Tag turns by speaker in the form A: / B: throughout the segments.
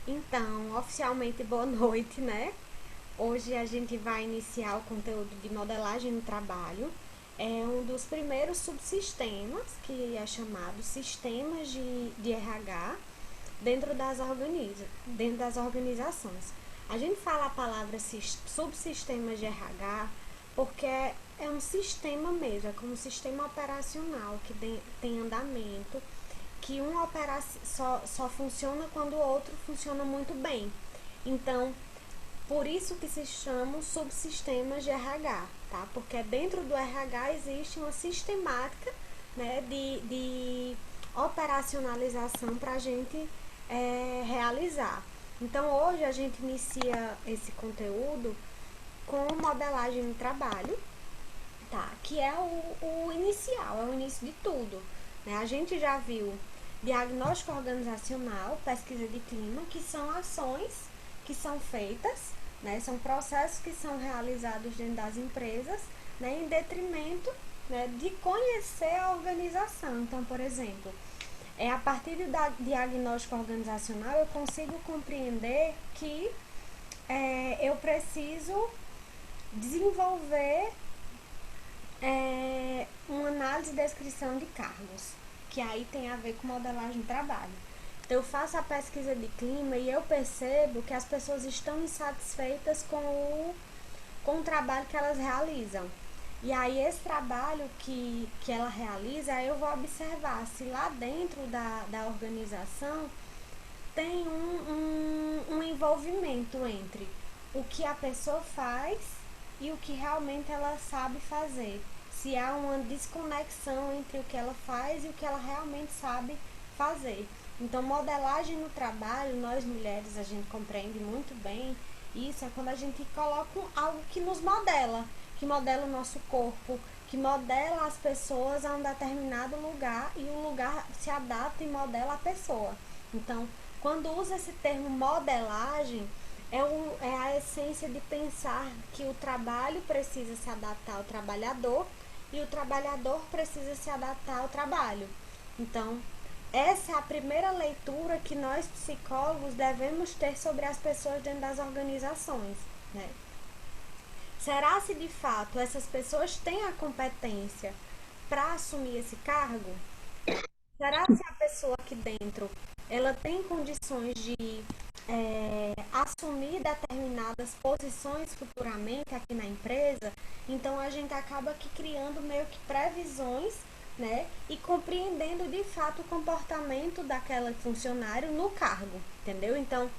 A: Então, oficialmente, boa noite, né? Hoje a gente vai iniciar o conteúdo de modelagem no trabalho. É um dos primeiros subsistemas, que é chamado sistemas de RH, dentro das organizações. A gente fala a palavra subsistemas de RH porque é um sistema mesmo, é como um sistema operacional que tem andamento, que um só funciona quando o outro funciona muito bem. Então, por isso que se chamam subsistemas de RH, tá? Porque dentro do RH existe uma sistemática, né, de operacionalização para a gente realizar. Então, hoje a gente inicia esse conteúdo com modelagem de trabalho, tá? Que é o inicial, é o início de tudo. Né? A gente já viu diagnóstico organizacional, pesquisa de clima, que são ações que são feitas, né? São processos que são realizados dentro das empresas, né? Em detrimento, né, de conhecer a organização. Então, por exemplo, a partir do diagnóstico organizacional eu consigo compreender que eu preciso desenvolver uma análise e descrição de cargos, que aí tem a ver com modelagem de trabalho. Então, eu faço a pesquisa de clima e eu percebo que as pessoas estão insatisfeitas com o trabalho que elas realizam. E aí, esse trabalho que ela realiza, eu vou observar se lá dentro da organização tem um envolvimento entre o que a pessoa faz e o que realmente ela sabe fazer. Se há uma desconexão entre o que ela faz e o que ela realmente sabe fazer. Então, modelagem no trabalho, nós mulheres, a gente compreende muito bem isso, é quando a gente coloca algo que nos modela, que modela o nosso corpo, que modela as pessoas a um determinado lugar e o lugar se adapta e modela a pessoa. Então, quando usa esse termo modelagem, é a essência de pensar que o trabalho precisa se adaptar ao trabalhador e o trabalhador precisa se adaptar ao trabalho. Então, essa é a primeira leitura que nós psicólogos devemos ter sobre as pessoas dentro das organizações, né? Será se de fato essas pessoas têm a competência para assumir esse cargo? Será se a pessoa aqui dentro ela tem condições de assumir determinadas posições futuramente aqui na empresa? Então a gente acaba aqui criando meio que previsões, né? E compreendendo de fato o comportamento daquela funcionário no cargo, entendeu? Então,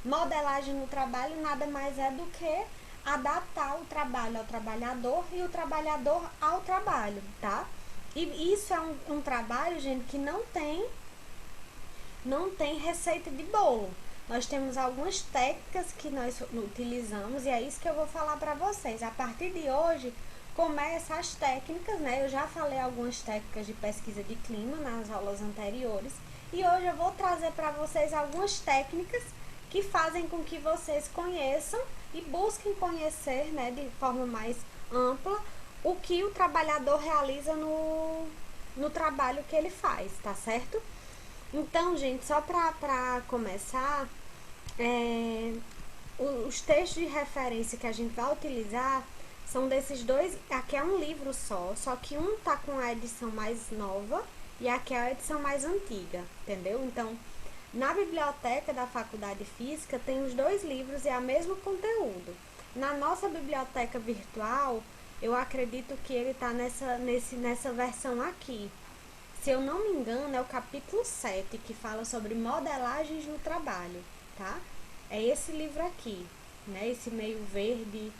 A: modelagem no trabalho nada mais é do que adaptar o trabalho ao trabalhador e o trabalhador ao trabalho, tá? E isso é um trabalho, gente, que não tem receita de bolo. Nós temos algumas técnicas que nós utilizamos e é isso que eu vou falar para vocês. A partir de hoje, começa as técnicas, né? Eu já falei algumas técnicas de pesquisa de clima nas aulas anteriores e hoje eu vou trazer para vocês algumas técnicas que fazem com que vocês conheçam e busquem conhecer, né, de forma mais ampla o que o trabalhador realiza no trabalho que ele faz, tá certo? Então, gente, só para começar, é, os textos de referência que a gente vai utilizar são desses dois. Aqui é um livro só que um tá com a edição mais nova e aqui é a edição mais antiga, entendeu? Então, na biblioteca da Faculdade Física tem os dois livros e é o mesmo conteúdo. Na nossa biblioteca virtual, eu acredito que ele está nessa versão aqui. Se eu não me engano, é o capítulo 7 que fala sobre modelagens no trabalho, tá? É esse livro aqui, né? Esse meio verde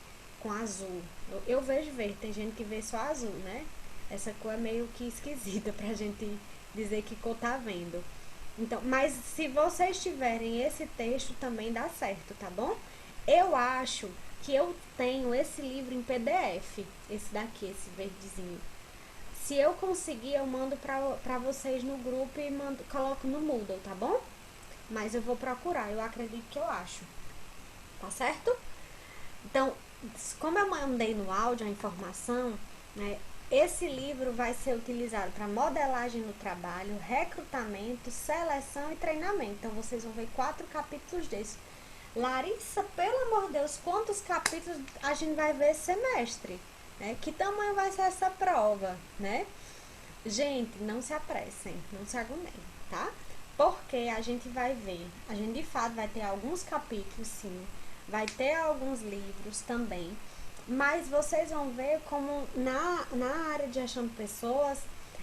A: com azul. Eu vejo verde, tem gente que vê só azul, né? Essa cor é meio que esquisita pra gente dizer que cor tá vendo. Então, mas se vocês tiverem esse texto também dá certo, tá bom? Eu acho que eu tenho esse livro em PDF, esse daqui, esse verdezinho. Se eu conseguir, eu mando pra vocês no grupo e coloco no Moodle, tá bom? Mas eu vou procurar, eu acredito que eu acho. Tá certo? Então, como eu mandei no áudio a informação, né? Esse livro vai ser utilizado para modelagem no trabalho, recrutamento, seleção e treinamento. Então vocês vão ver 4 capítulos desse. Larissa, pelo amor de Deus, quantos capítulos a gente vai ver esse semestre? Né? Que tamanho vai ser essa prova, né? Gente, não se apressem, não se agoniem, tá? Porque a gente vai ver, a gente de fato vai ter alguns capítulos, sim, vai ter alguns livros também, mas vocês vão ver como na área de gestão de pessoas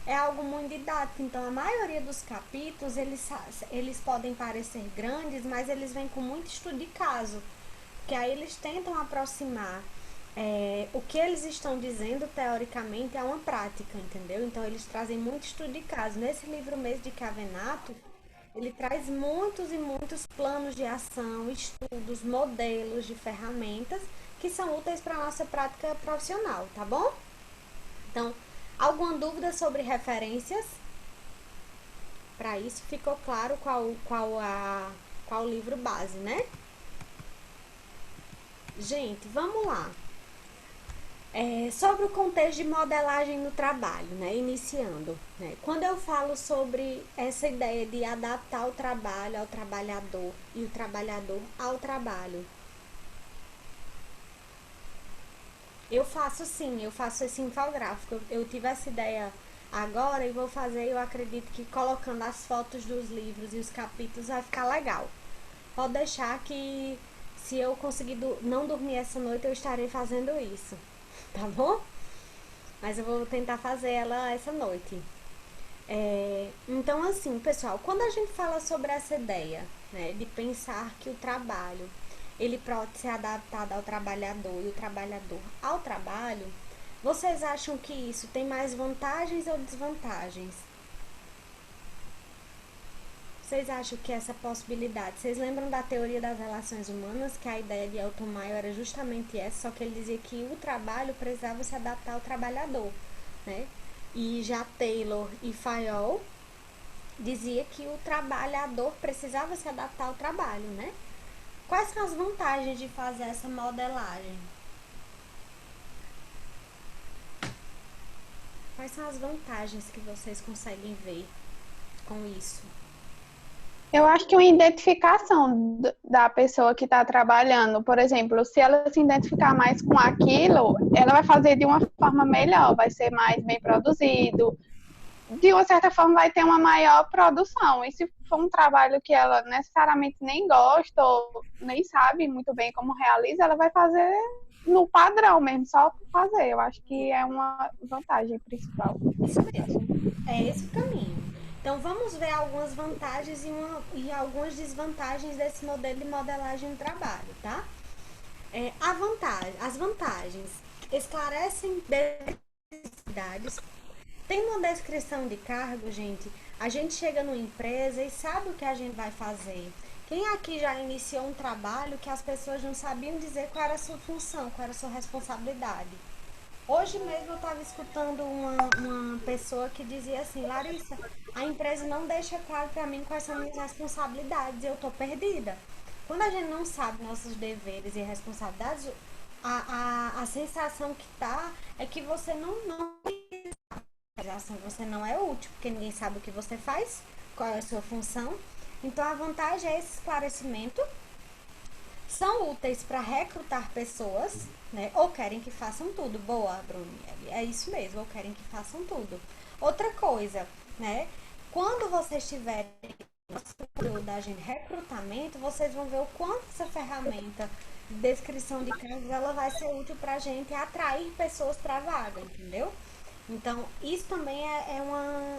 A: é algo muito didático. Então, a maioria dos capítulos, eles podem parecer grandes, mas eles vêm com muito estudo de caso, que aí eles tentam aproximar o que eles estão dizendo teoricamente é uma prática, entendeu? Então eles trazem muito estudo de caso. Nesse livro mesmo de Cavenato, ele traz muitos e muitos planos de ação, estudos, modelos de ferramentas que são úteis para a nossa prática profissional, tá bom? Então, alguma dúvida sobre referências? Para isso ficou claro qual livro base, né? Gente, vamos lá. Sobre o contexto de modelagem no trabalho, né? Iniciando. Né? Quando eu falo sobre essa ideia de adaptar o trabalho ao trabalhador e o trabalhador ao trabalho, eu faço sim, eu faço esse infográfico. Eu tive essa ideia agora e vou fazer, eu acredito que colocando as fotos dos livros e os capítulos vai ficar legal. Pode deixar que se eu conseguir não dormir essa noite, eu estarei fazendo isso, tá bom? Mas eu vou tentar fazer ela essa noite. Então, assim, pessoal, quando a gente fala sobre essa ideia, né, de pensar que o trabalho ele pode ser adaptado ao trabalhador e o trabalhador ao trabalho, vocês acham que isso tem mais vantagens ou desvantagens? Vocês acham que essa possibilidade... Vocês lembram da teoria das relações humanas, que a ideia de Elton Maio era justamente essa, só que ele dizia que o trabalho precisava se adaptar ao trabalhador, né? E já Taylor e Fayol dizia que o trabalhador precisava se adaptar ao trabalho, né? Quais são as vantagens de fazer essa modelagem? Quais são as vantagens que vocês conseguem ver com isso?
B: Eu acho que uma identificação da pessoa que está trabalhando, por exemplo, se ela se identificar mais com aquilo, ela vai fazer de uma forma melhor, vai ser mais bem produzido, de uma certa forma vai ter uma maior produção. E se for um trabalho que ela necessariamente nem gosta ou nem sabe muito bem como realiza, ela vai fazer no padrão mesmo, só por fazer. Eu acho que é uma vantagem principal.
A: Isso mesmo, é esse o caminho. Então vamos ver algumas vantagens e algumas desvantagens desse modelo de modelagem de trabalho, tá? As vantagens esclarecem necessidades. Tem uma descrição de cargo, gente. A gente chega numa empresa e sabe o que a gente vai fazer. Quem aqui já iniciou um trabalho que as pessoas não sabiam dizer qual era a sua função, qual era a sua responsabilidade? Hoje mesmo eu estava escutando uma pessoa que dizia assim: Larissa, a empresa não deixa claro para mim quais são minhas responsabilidades, eu estou perdida. Quando a gente não sabe nossos deveres e responsabilidades, a sensação que tá é que você não você não é útil, porque ninguém sabe o que você faz, qual é a sua função. Então a vantagem é esse esclarecimento. São úteis para recrutar pessoas, né? Ou querem que façam tudo. Boa, Bruni, é isso mesmo, ou querem que façam tudo. Outra coisa, né? Quando vocês tiverem da gente recrutamento, vocês vão ver o quanto essa ferramenta de descrição de cargos ela vai ser útil para a gente atrair pessoas para a vaga, entendeu? Então, isso também é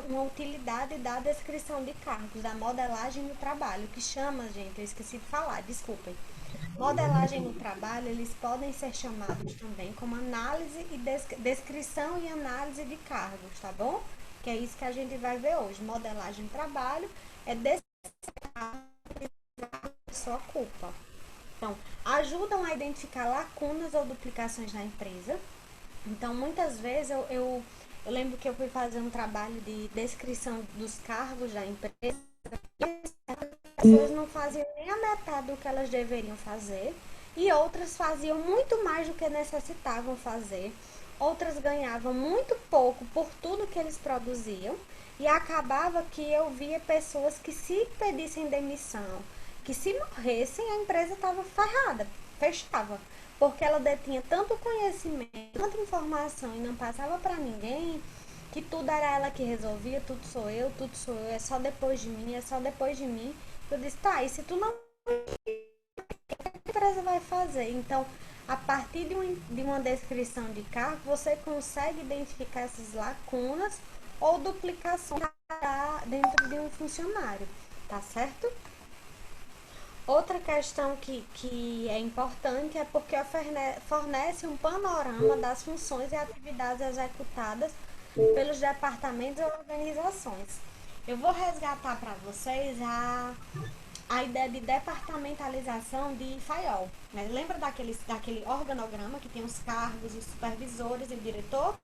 A: uma utilidade da descrição de cargos, da modelagem no trabalho, que chama, gente, eu esqueci de falar, desculpem. Modelagem no trabalho, eles podem ser chamados também como análise e descrição e análise de cargos, tá bom? Que é isso que a gente vai ver hoje. Modelagem no trabalho é descrição de sua culpa. Então, ajudam a identificar lacunas ou duplicações na empresa. Então, muitas vezes eu lembro que eu fui fazer um trabalho de descrição dos cargos da empresa e as pessoas não faziam nem a metade do que elas deveriam fazer e outras faziam muito mais do que necessitavam fazer. outras ganhavam muito pouco por tudo que eles produziam, e acabava que eu via pessoas que, se pedissem demissão, que se morressem, a empresa estava ferrada, fechava, porque ela detinha tanto conhecimento, tanta informação e não passava para ninguém, que tudo era ela que resolvia, tudo sou eu, é só depois de mim, é só depois de mim. Eu disse, tá, e se tu não, a empresa vai fazer? Então, a partir de uma descrição de cargo, você consegue identificar essas lacunas ou duplicação dentro de um funcionário, tá certo? Outra questão que é importante é porque fornece um panorama das funções e atividades executadas pelos departamentos e organizações. Eu vou resgatar para vocês a ideia de departamentalização de FAIOL. Né? Lembra daquele organograma que tem os cargos, os supervisores e o diretor?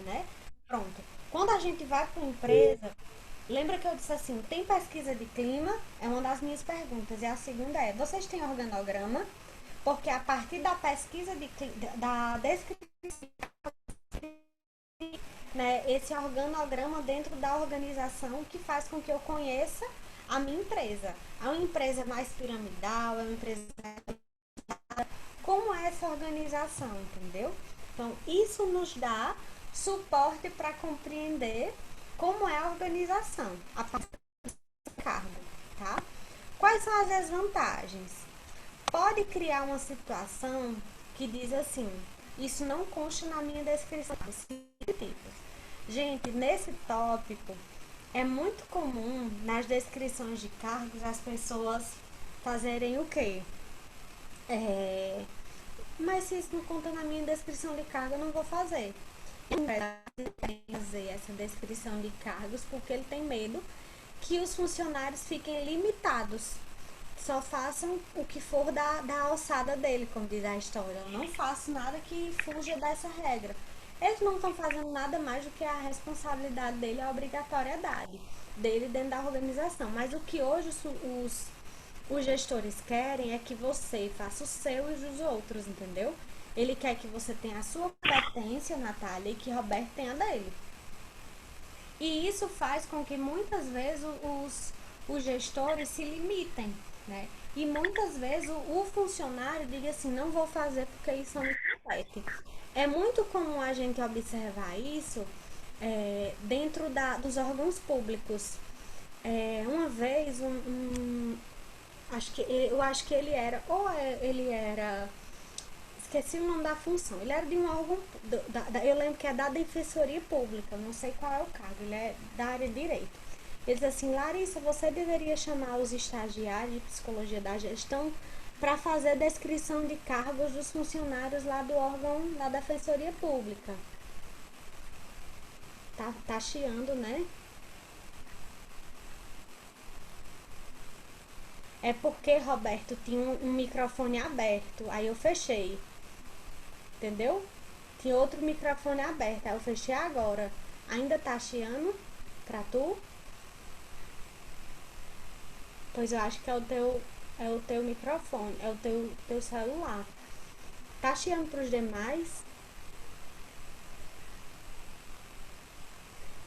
A: Né? Pronto. Quando a gente vai para uma empresa, lembra que eu disse assim, tem pesquisa de clima? É uma das minhas perguntas. E a segunda é, vocês têm organograma? Porque a partir da pesquisa da descrição, né, esse organograma dentro da organização que faz com que eu conheça a minha empresa. É uma empresa mais piramidal, é uma empresa... Como é essa organização, entendeu? Então, isso nos dá suporte para compreender como é a organização, a partir do cargo, tá? Quais são as desvantagens? Pode criar uma situação que diz assim, isso não consta na minha descrição. Gente, nesse tópico, é muito comum nas descrições de cargos as pessoas fazerem o quê? Mas se isso não conta na minha descrição de cargo, eu não vou fazer. Fazer essa descrição de cargos porque ele tem medo que os funcionários fiquem limitados, só façam o que for da alçada dele, como diz a história. Eu não faço nada que fuja dessa regra. Eles não estão fazendo nada mais do que a responsabilidade dele, a obrigatoriedade dele dentro da organização. Mas o que hoje os gestores querem é que você faça o seu e os outros, entendeu? Ele quer que você tenha a sua competência, Natália, e que Roberto tenha a dele. E isso faz com que muitas vezes os gestores se limitem, né? E muitas vezes o funcionário diga assim, não vou fazer porque isso não me compete. É muito comum a gente observar isso dentro dos órgãos públicos. Uma vez, eu acho que ele era, ele era, esqueci o nome da função, ele era de um órgão, eu lembro que é da Defensoria Pública, não sei qual é o cargo, ele é da área de Direito. Ele diz assim, Larissa, você deveria chamar os estagiários de Psicologia da Gestão para fazer descrição de cargos dos funcionários lá do órgão da Defensoria Pública. Tá chiando, né? É porque, Roberto, tinha um microfone aberto, aí eu fechei. Entendeu? Tinha outro microfone aberto, aí eu fechei agora. Ainda tá chiando pra tu? Pois eu acho que é o teu microfone, é o teu celular. Tá chiando pros demais?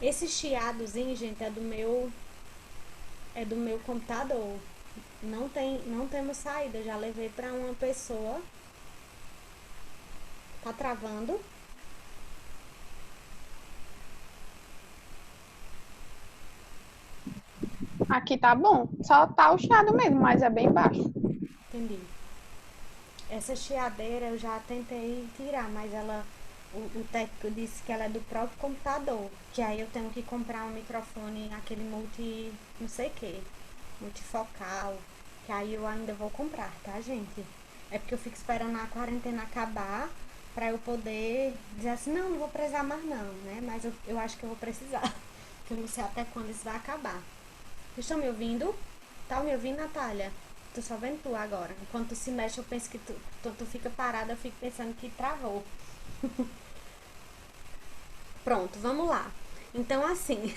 A: Esse chiadozinho, gente, é do meu computador. Não temos saída. Eu já levei pra uma pessoa. Tá travando?
B: Aqui tá bom. Só tá o chiado mesmo, mas é bem baixo.
A: Entendi. Essa chiadeira eu já tentei tirar, mas o técnico disse que ela é do próprio computador. Que aí eu tenho que comprar um microfone, aquele não sei o que, multifocal. Que aí eu ainda vou comprar, tá, gente? É porque eu fico esperando a quarentena acabar pra eu poder dizer assim, não vou precisar mais não, né? Mas eu acho que eu vou precisar. Porque eu não sei até quando isso vai acabar. Vocês estão me ouvindo? Tá me ouvindo, Natália? Tô só vendo tu agora. Enquanto tu se mexe, eu penso que tu fica parada, eu fico pensando que travou. Pronto, vamos lá. Então, assim,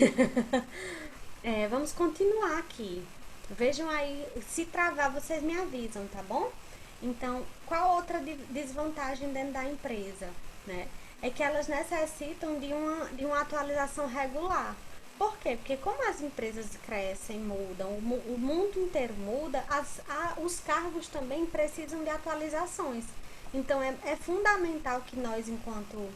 A: vamos continuar aqui. Vejam aí, se travar, vocês me avisam, tá bom? Então, qual outra desvantagem dentro da empresa? né, é que elas necessitam de uma atualização regular. Por quê? Porque como as empresas crescem, mudam, o mundo inteiro muda, os cargos também precisam de atualizações. Então, é fundamental que nós, enquanto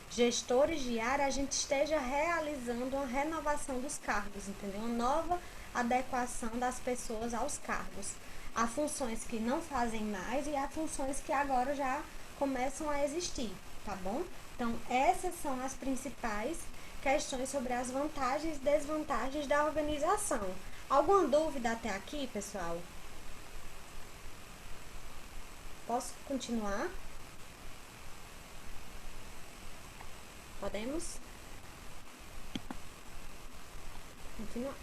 A: gestores de área, a gente esteja realizando uma renovação dos cargos, entendeu? Uma nova adequação das pessoas aos cargos. Há funções que não fazem mais e há funções que agora já começam a existir, tá bom? Então, essas são as principais questões sobre as vantagens e desvantagens da organização. Alguma dúvida até aqui, pessoal? Posso continuar? Podemos? Continuar.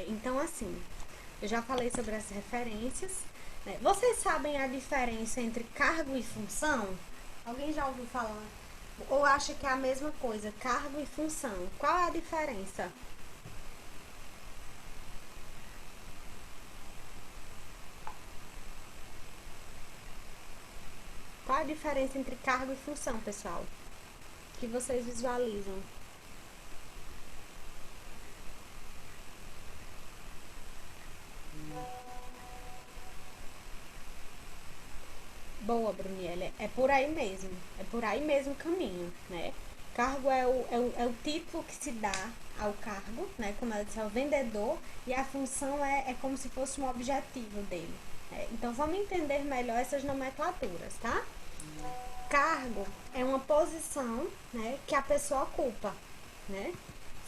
A: Então, assim, eu já falei sobre as referências, né? Vocês sabem a diferença entre cargo e função? Alguém já ouviu falar? Ou acha que é a mesma coisa, cargo e função? Qual é a diferença? Qual a diferença entre cargo e função, pessoal? Que vocês visualizam? Boa, Brunielle. É por aí mesmo. É por aí mesmo o caminho, né? Cargo é o título que se dá ao cargo, né? Como ela disse, é o vendedor. E a função é como se fosse um objetivo dele. Então, vamos entender melhor essas nomenclaturas, tá? Cargo é uma posição, né, que a pessoa ocupa, né?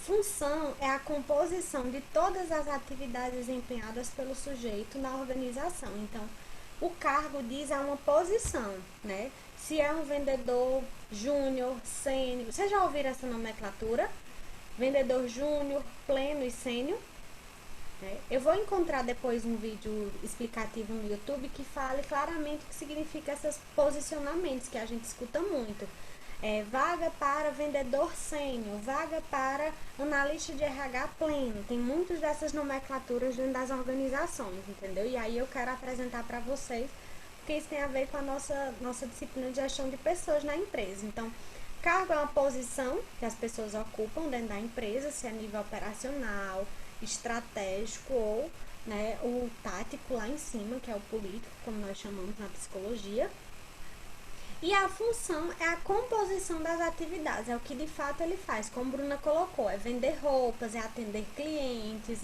A: Função é a composição de todas as atividades desempenhadas pelo sujeito na organização. Então, o cargo diz a uma posição, né? Se é um vendedor júnior, sênior. Vocês já ouviram essa nomenclatura? Vendedor júnior, pleno e sênior. Eu vou encontrar depois um vídeo explicativo no YouTube que fale claramente o que significa esses posicionamentos que a gente escuta muito. Vaga para vendedor sênior, vaga para analista de RH pleno. Tem muitas dessas nomenclaturas dentro das organizações, entendeu? E aí eu quero apresentar para vocês, porque isso tem a ver com a nossa disciplina de gestão de pessoas na empresa. Então, cargo é uma posição que as pessoas ocupam dentro da empresa, se é nível operacional, estratégico ou, né, o tático lá em cima, que é o político, como nós chamamos na psicologia. E a função é a composição das atividades, é o que de fato ele faz, como a Bruna colocou, é vender roupas, é atender clientes,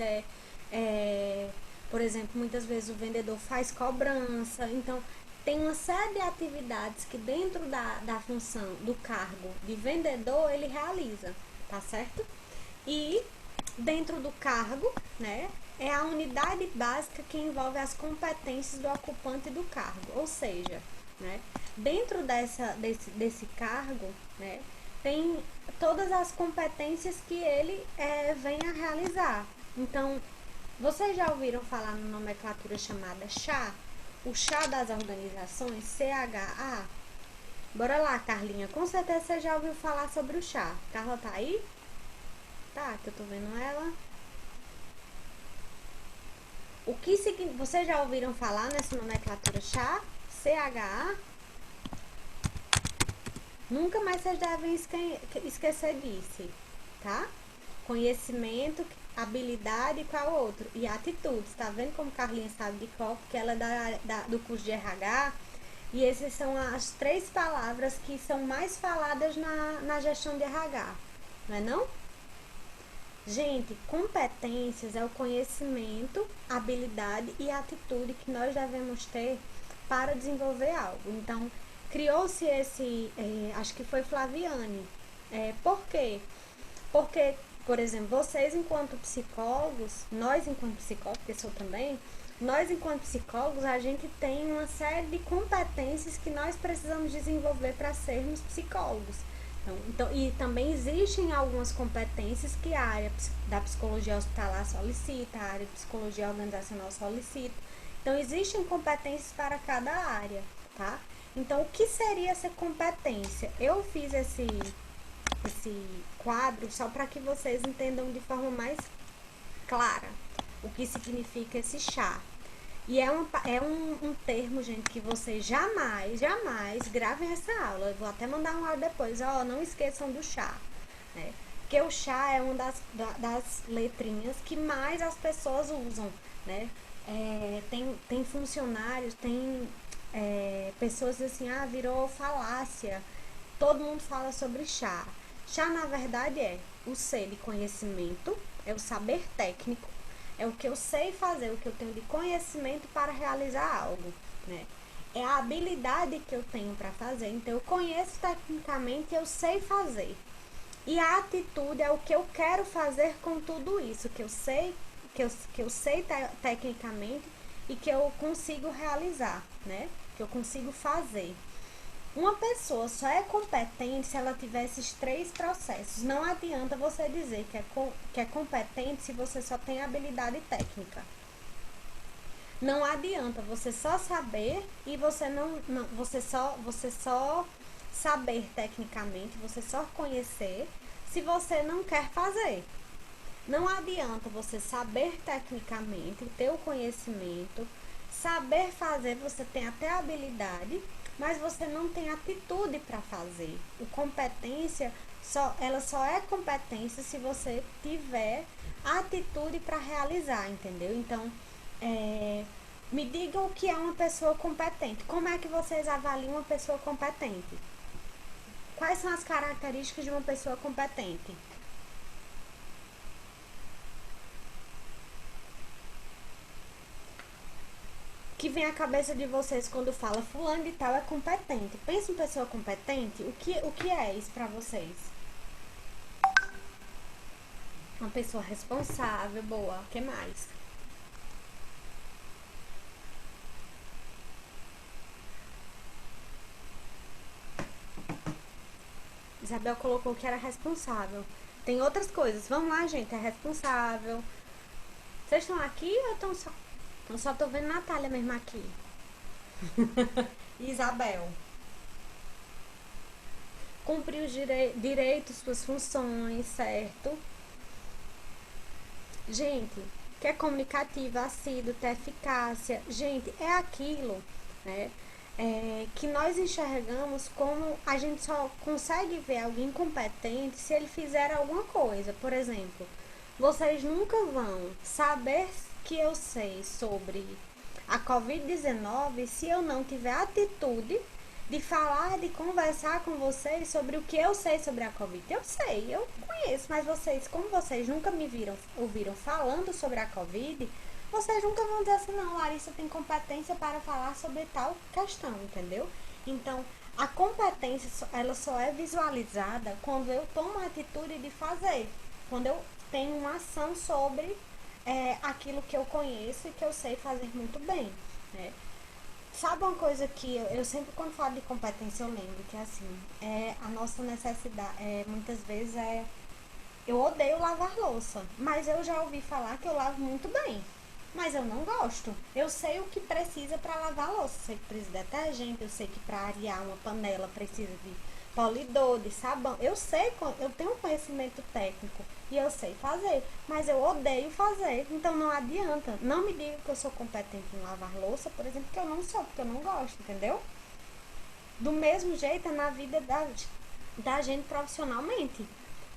A: por exemplo, muitas vezes o vendedor faz cobrança. Então, tem uma série de atividades que dentro da função, do cargo de vendedor, ele realiza, tá certo? E dentro do cargo, né, é a unidade básica que envolve as competências do ocupante do cargo, ou seja, né, dentro desse cargo, né, tem todas as competências que ele vem a realizar. Então, vocês já ouviram falar na nomenclatura chamada CHA? O CHA das organizações, CHA? Bora lá, Carlinha. Com certeza você já ouviu falar sobre o CHA. Carla tá aí? Tá, que eu tô vendo ela. Vocês já ouviram falar nessa nomenclatura CHA? CHA? Nunca mais vocês devem esquecer disso, tá? Conhecimento, habilidade e qual outro? E atitudes. Tá vendo como Carlinha sabe de qual? Porque ela é do curso de RH. E essas são as 3 palavras que são mais faladas na gestão de RH. Não é não? Gente, competências é o conhecimento, habilidade e atitude que nós devemos ter para desenvolver algo. Então, criou-se acho que foi Flaviane. Por quê? Porque, por exemplo, vocês enquanto psicólogos, nós enquanto psicólogos, porque sou também, nós enquanto psicólogos, a gente tem uma série de competências que nós precisamos desenvolver para sermos psicólogos. E também existem algumas competências que a área da psicologia hospitalar solicita, a área de psicologia organizacional solicita. Então, existem competências para cada área, tá? Então, o que seria essa competência? Eu fiz esse quadro só para que vocês entendam de forma mais clara o que significa esse chá. E é um termo, gente, que vocês jamais, jamais gravem essa aula. Eu vou até mandar um áudio depois. Ó, não esqueçam do chá, né? Porque o chá é uma das letrinhas que mais as pessoas usam, né? Tem funcionários, tem pessoas assim, virou falácia. Todo mundo fala sobre chá. Chá, na verdade, é o ser de conhecimento, é o saber técnico, é o que eu sei fazer, o que eu tenho de conhecimento para realizar algo, né? É a habilidade que eu tenho para fazer. Então, eu conheço tecnicamente e eu sei fazer. E a atitude é o que eu quero fazer com tudo isso, que eu sei, que eu sei tecnicamente e que eu consigo realizar, né? Que eu consigo fazer. Uma pessoa só é competente se ela tiver esses três processos. Não adianta você dizer que é competente se você só tem habilidade técnica. Não adianta você só saber e você só saber tecnicamente, você só conhecer se você não quer fazer. Não adianta você saber tecnicamente, ter o conhecimento, saber fazer, você tem até habilidade, mas você não tem atitude para fazer. O competência, ela só é competência se você tiver atitude para realizar, entendeu? Então, me digam o que é uma pessoa competente. Como é que vocês avaliam uma pessoa competente? Quais são as características de uma pessoa competente? Que vem à cabeça de vocês quando fala fulano de tal é competente. Pensa em pessoa competente, o que é isso pra vocês? Uma pessoa responsável, boa, o que mais? Isabel colocou que era responsável. Tem outras coisas. Vamos lá, gente, é responsável. Vocês estão aqui ou estão só... Eu só tô vendo Natália mesmo aqui. Isabel. Cumprir os direitos, suas funções, certo? Gente, que é comunicativa, assíduo, ter eficácia. Gente, é aquilo, né? Que nós enxergamos como a gente só consegue ver alguém competente se ele fizer alguma coisa. Por exemplo, vocês nunca vão saber que eu sei sobre a Covid-19 se eu não tiver atitude de falar, de conversar com vocês sobre o que eu sei sobre a Covid. Eu sei, eu conheço, mas vocês, como vocês nunca me ouviram falando sobre a Covid, vocês nunca vão dizer assim, não, Larissa tem competência para falar sobre tal questão, entendeu? Então, a competência, ela só é visualizada quando eu tomo a atitude de fazer, quando eu tenho uma ação sobre aquilo que eu conheço e que eu sei fazer muito bem, né? Sabe uma coisa que eu sempre, quando falo de competência, eu lembro que, assim, a nossa necessidade, muitas vezes, eu odeio lavar louça, mas eu já ouvi falar que eu lavo muito bem. Mas eu não gosto. Eu sei o que precisa para lavar a louça. Eu sei que precisa de detergente, eu sei que para arear uma panela precisa de polidor, de sabão. Eu sei, eu tenho um conhecimento técnico e eu sei fazer, mas eu odeio fazer. Então não adianta. Não me diga que eu sou competente em lavar louça, por exemplo, que eu não sou, porque eu não gosto, entendeu? Do mesmo jeito é na vida da gente profissionalmente,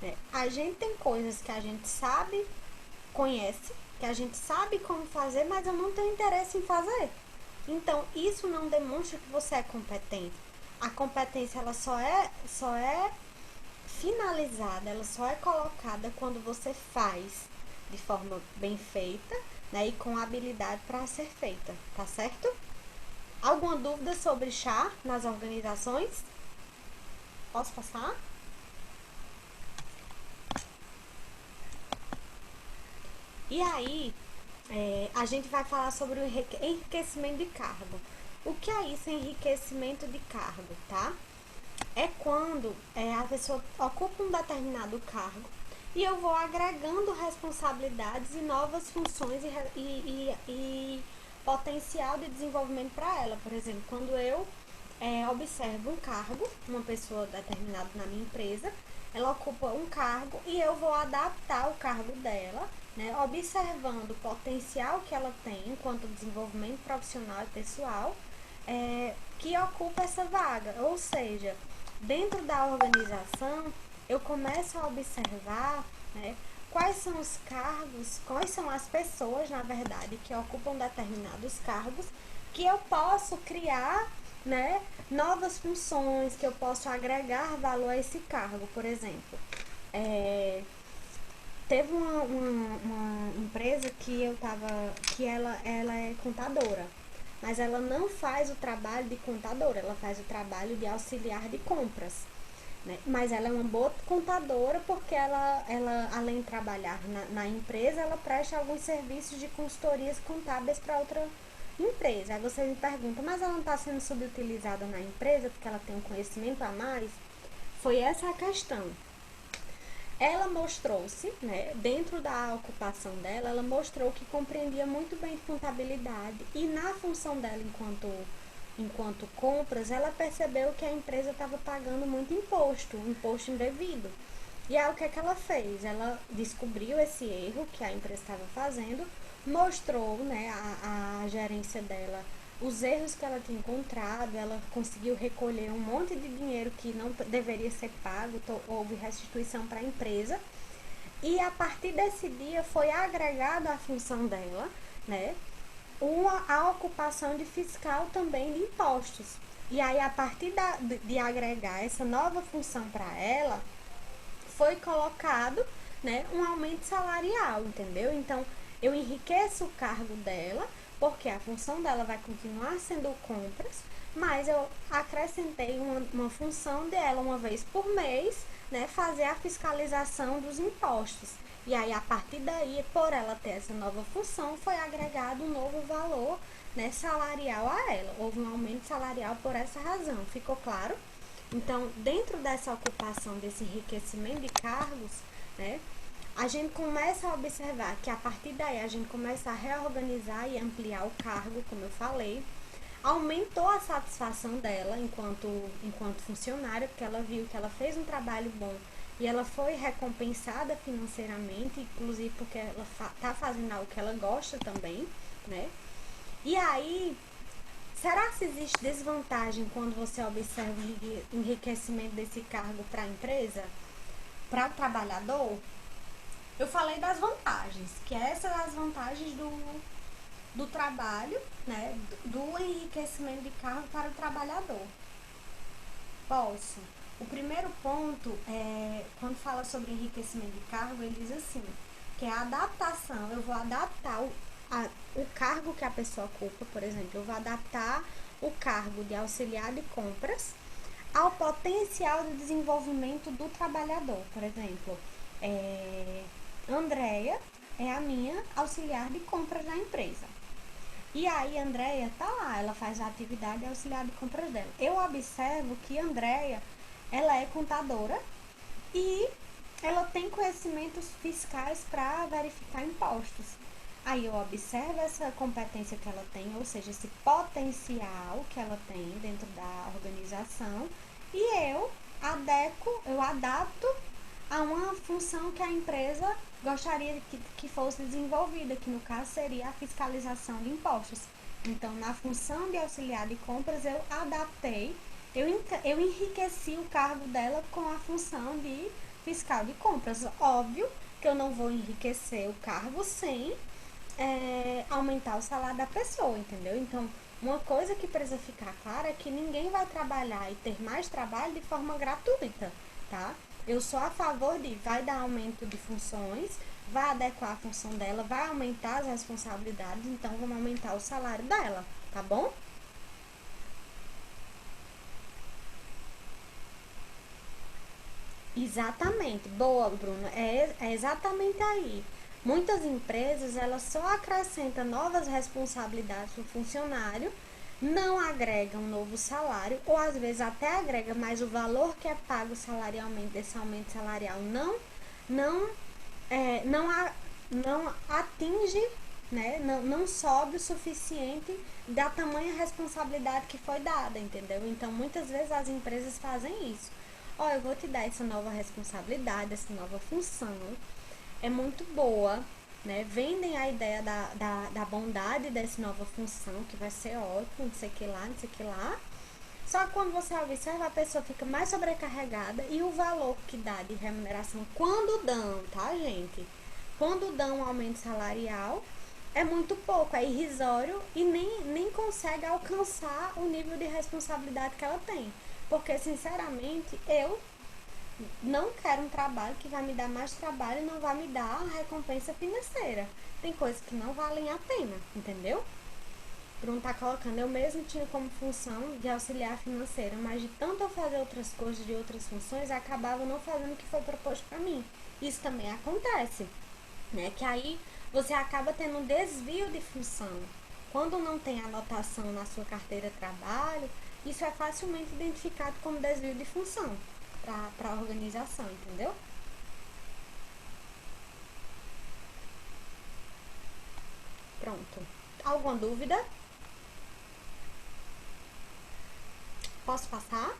A: né? A gente tem coisas que a gente sabe, conhece, que a gente sabe como fazer, mas eu não tenho interesse em fazer. Então, isso não demonstra que você é competente. A competência, ela só é finalizada, ela só é colocada quando você faz de forma bem feita, né, e com habilidade para ser feita, tá certo? Alguma dúvida sobre chá nas organizações? Posso passar? E aí, a gente vai falar sobre o enriquecimento de cargo. O que é isso, enriquecimento de cargo, tá? É quando a pessoa ocupa um determinado cargo e eu vou agregando responsabilidades e novas funções e potencial de desenvolvimento para ela. Por exemplo, quando eu observo um cargo, uma pessoa determinada na minha empresa, ela ocupa um cargo e eu vou adaptar o cargo dela né, observando o potencial que ela tem enquanto desenvolvimento profissional e pessoal, que ocupa essa vaga. Ou seja, dentro da organização, eu começo a observar, né, quais são os cargos, quais são as pessoas, na verdade, que ocupam determinados cargos, que eu posso criar, né, novas funções, que eu posso agregar valor a esse cargo. Por exemplo, teve uma empresa que eu tava, que ela é contadora, mas ela não faz o trabalho de contadora, ela faz o trabalho de auxiliar de compras, né? Mas ela é uma boa contadora porque ela além de trabalhar na empresa, ela presta alguns serviços de consultorias contábeis para outra empresa. Aí você me pergunta, mas ela não está sendo subutilizada na empresa porque ela tem um conhecimento a mais? Foi essa a questão. Ela mostrou-se, né, dentro da ocupação dela, ela mostrou que compreendia muito bem de contabilidade e na função dela enquanto compras, ela percebeu que a empresa estava pagando muito imposto indevido. E aí o que é que ela fez? Ela descobriu esse erro que a empresa estava fazendo, mostrou, né, a gerência dela os erros que ela tinha encontrado, ela conseguiu recolher um monte de dinheiro que não deveria ser pago, houve restituição para a empresa. E a partir desse dia foi agregado à função dela, né, a ocupação de fiscal também de impostos. E aí, a partir de agregar essa nova função para ela, foi colocado, né, um aumento salarial, entendeu? Então, eu enriqueço o cargo dela, porque a função dela vai continuar sendo compras, mas eu acrescentei uma função dela uma vez por mês, né, fazer a fiscalização dos impostos. E aí, a partir daí, por ela ter essa nova função, foi agregado um novo valor, né, salarial a ela. Houve um aumento salarial por essa razão. Ficou claro? Então, dentro dessa ocupação, desse enriquecimento de cargos, né, a gente começa a observar que a partir daí a gente começa a reorganizar e ampliar o cargo, como eu falei. Aumentou a satisfação dela enquanto funcionária, porque ela viu que ela fez um trabalho bom e ela foi recompensada financeiramente, inclusive porque ela está fazendo algo que ela gosta também, né? E aí, será que existe desvantagem quando você observa o enriquecimento desse cargo para a empresa, para o trabalhador? Eu falei das vantagens, que essas são as vantagens do trabalho, né, do enriquecimento de cargo para o trabalhador. Posso. O primeiro ponto, quando fala sobre enriquecimento de cargo, ele diz assim, que é a adaptação. Eu vou adaptar o cargo que a pessoa ocupa, por exemplo, eu vou adaptar o cargo de auxiliar de compras ao potencial de desenvolvimento do trabalhador. Por exemplo, Andréia é a minha auxiliar de compras na empresa. E aí, Andréia tá lá, ela faz a atividade auxiliar de compras dela. Eu observo que Andréia, ela é contadora e ela tem conhecimentos fiscais para verificar impostos. Aí eu observo essa competência que ela tem, ou seja, esse potencial que ela tem dentro da organização, e eu adapto a uma função que a empresa gostaria que fosse desenvolvida, que no caso seria a fiscalização de impostos. Então, na função de auxiliar de compras, eu adaptei, eu enriqueci o cargo dela com a função de fiscal de compras. Óbvio que eu não vou enriquecer o cargo sem aumentar o salário da pessoa, entendeu? Então, uma coisa que precisa ficar clara é que ninguém vai trabalhar e ter mais trabalho de forma gratuita, tá? Eu sou a favor de vai dar aumento de funções, vai adequar a função dela, vai aumentar as responsabilidades, então vamos aumentar o salário dela, tá bom? Exatamente, boa, Bruna, é exatamente aí. Muitas empresas, elas só acrescentam novas responsabilidades no funcionário, não agregam um novo salário, ou às vezes até agrega, mas o valor que é pago salarialmente desse aumento salarial não, não, não atinge, né? Não sobe o suficiente da tamanha responsabilidade que foi dada, entendeu? Então, muitas vezes as empresas fazem isso. Ó, eu vou te dar essa nova responsabilidade, essa nova função, é muito boa, né? Vendem a ideia da bondade dessa nova função, que vai ser ótimo, não sei o que lá, não sei o que lá. Só que quando você observa, a pessoa fica mais sobrecarregada e o valor que dá de remuneração, quando dão, tá, gente? Quando dão um aumento salarial, é muito pouco, é irrisório e nem consegue alcançar o nível de responsabilidade que ela tem. Porque, sinceramente, eu não quero um trabalho que vai me dar mais trabalho e não vai me dar a recompensa financeira. Tem coisas que não valem a pena, entendeu? Bruno tá colocando, eu mesmo tinha como função de auxiliar financeira, mas de tanto eu fazer outras coisas de outras funções, eu acabava não fazendo o que foi proposto para mim. Isso também acontece, né? Que aí você acaba tendo um desvio de função. Quando não tem anotação na sua carteira de trabalho, isso é facilmente identificado como desvio de função para a organização, entendeu? Pronto. Alguma dúvida? Posso passar?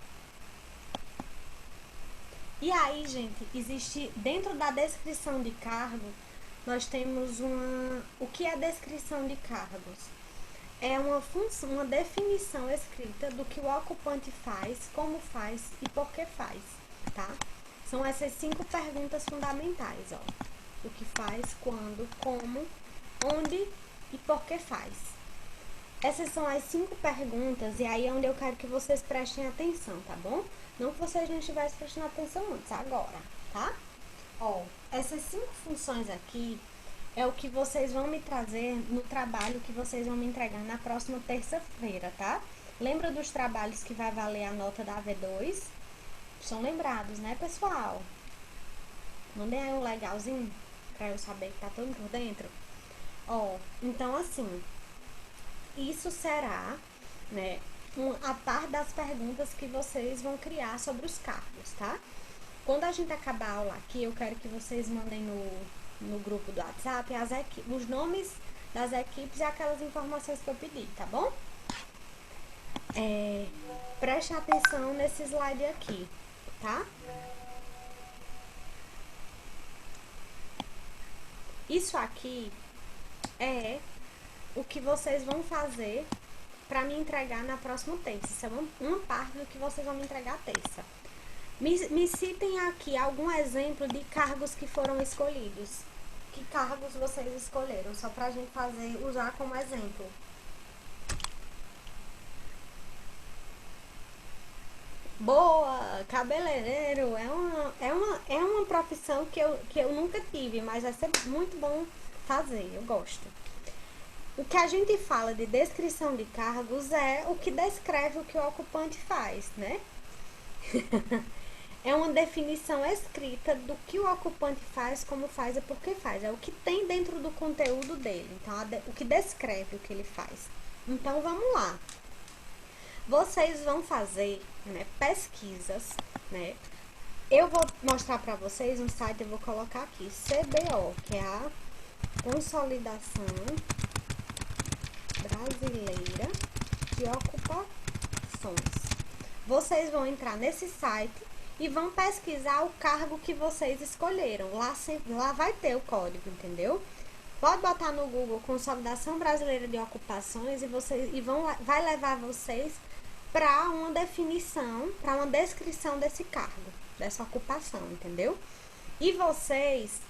A: E aí, gente, existe dentro da descrição de cargo, nós temos o que é descrição de cargos? É uma função, uma definição escrita do que o ocupante faz, como faz e por que faz, tá? São essas 5 perguntas fundamentais, ó. O que faz, quando, como, onde e por que faz. Essas são as 5 perguntas e aí é onde eu quero que vocês prestem atenção, tá bom? Não que vocês não estivessem prestando atenção antes, agora, tá? Ó, essas 5 funções aqui é o que vocês vão me trazer no trabalho que vocês vão me entregar na próxima terça-feira, tá? Lembra dos trabalhos que vai valer a nota da AV2? São lembrados, né, pessoal? Mandem aí um legalzinho pra eu saber que tá tudo por dentro. Ó, então assim, isso será, né, a par das perguntas que vocês vão criar sobre os cargos, tá? Quando a gente acabar a aula aqui, eu quero que vocês mandem no grupo do WhatsApp os nomes das equipes e aquelas informações que eu pedi, tá bom? Preste atenção nesse slide aqui, tá? Isso aqui é o que vocês vão fazer para me entregar na próxima terça. Isso é uma parte do que vocês vão me entregar terça. Me citem aqui algum exemplo de cargos que foram escolhidos. Que cargos vocês escolheram? Só pra gente usar como exemplo. Boa! Cabeleireiro é uma profissão que eu nunca tive, mas vai ser muito bom fazer, eu gosto. O que a gente fala de descrição de cargos é o que descreve o que o ocupante faz, né? É uma definição escrita do que o ocupante faz, como faz e por que faz. É o que tem dentro do conteúdo dele. Então, o que descreve o que ele faz. Então, vamos lá. Vocês vão fazer, né, pesquisas, né? Eu vou mostrar para vocês um site, eu vou colocar aqui, CBO, que é a Consolidação Brasileira de Ocupações. Vocês vão entrar nesse site e vão pesquisar o cargo que vocês escolheram. Lá vai ter o código, entendeu? Pode botar no Google Consolidação Brasileira de Ocupações vai levar vocês para uma definição, para uma descrição desse cargo, dessa ocupação, entendeu? E vocês,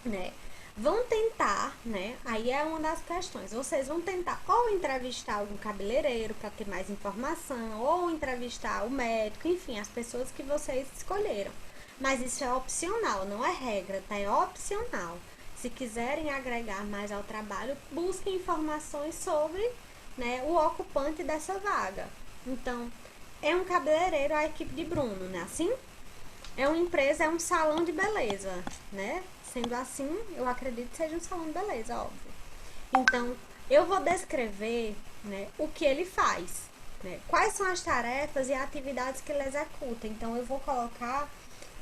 A: né, vão tentar, né, aí é uma das questões, vocês vão tentar ou entrevistar algum cabeleireiro para ter mais informação, ou entrevistar o médico, enfim, as pessoas que vocês escolheram. Mas isso é opcional, não é regra, tá? É opcional. Se quiserem agregar mais ao trabalho, busquem informações sobre, né, o ocupante dessa vaga. Então, é um cabeleireiro a equipe de Bruno, né? Assim, é uma empresa, é um salão de beleza, né? Sendo assim, eu acredito que seja um salão de beleza, óbvio. Então, eu vou descrever, né, o que ele faz, né? Quais são as tarefas e atividades que ele executa. Então, eu vou colocar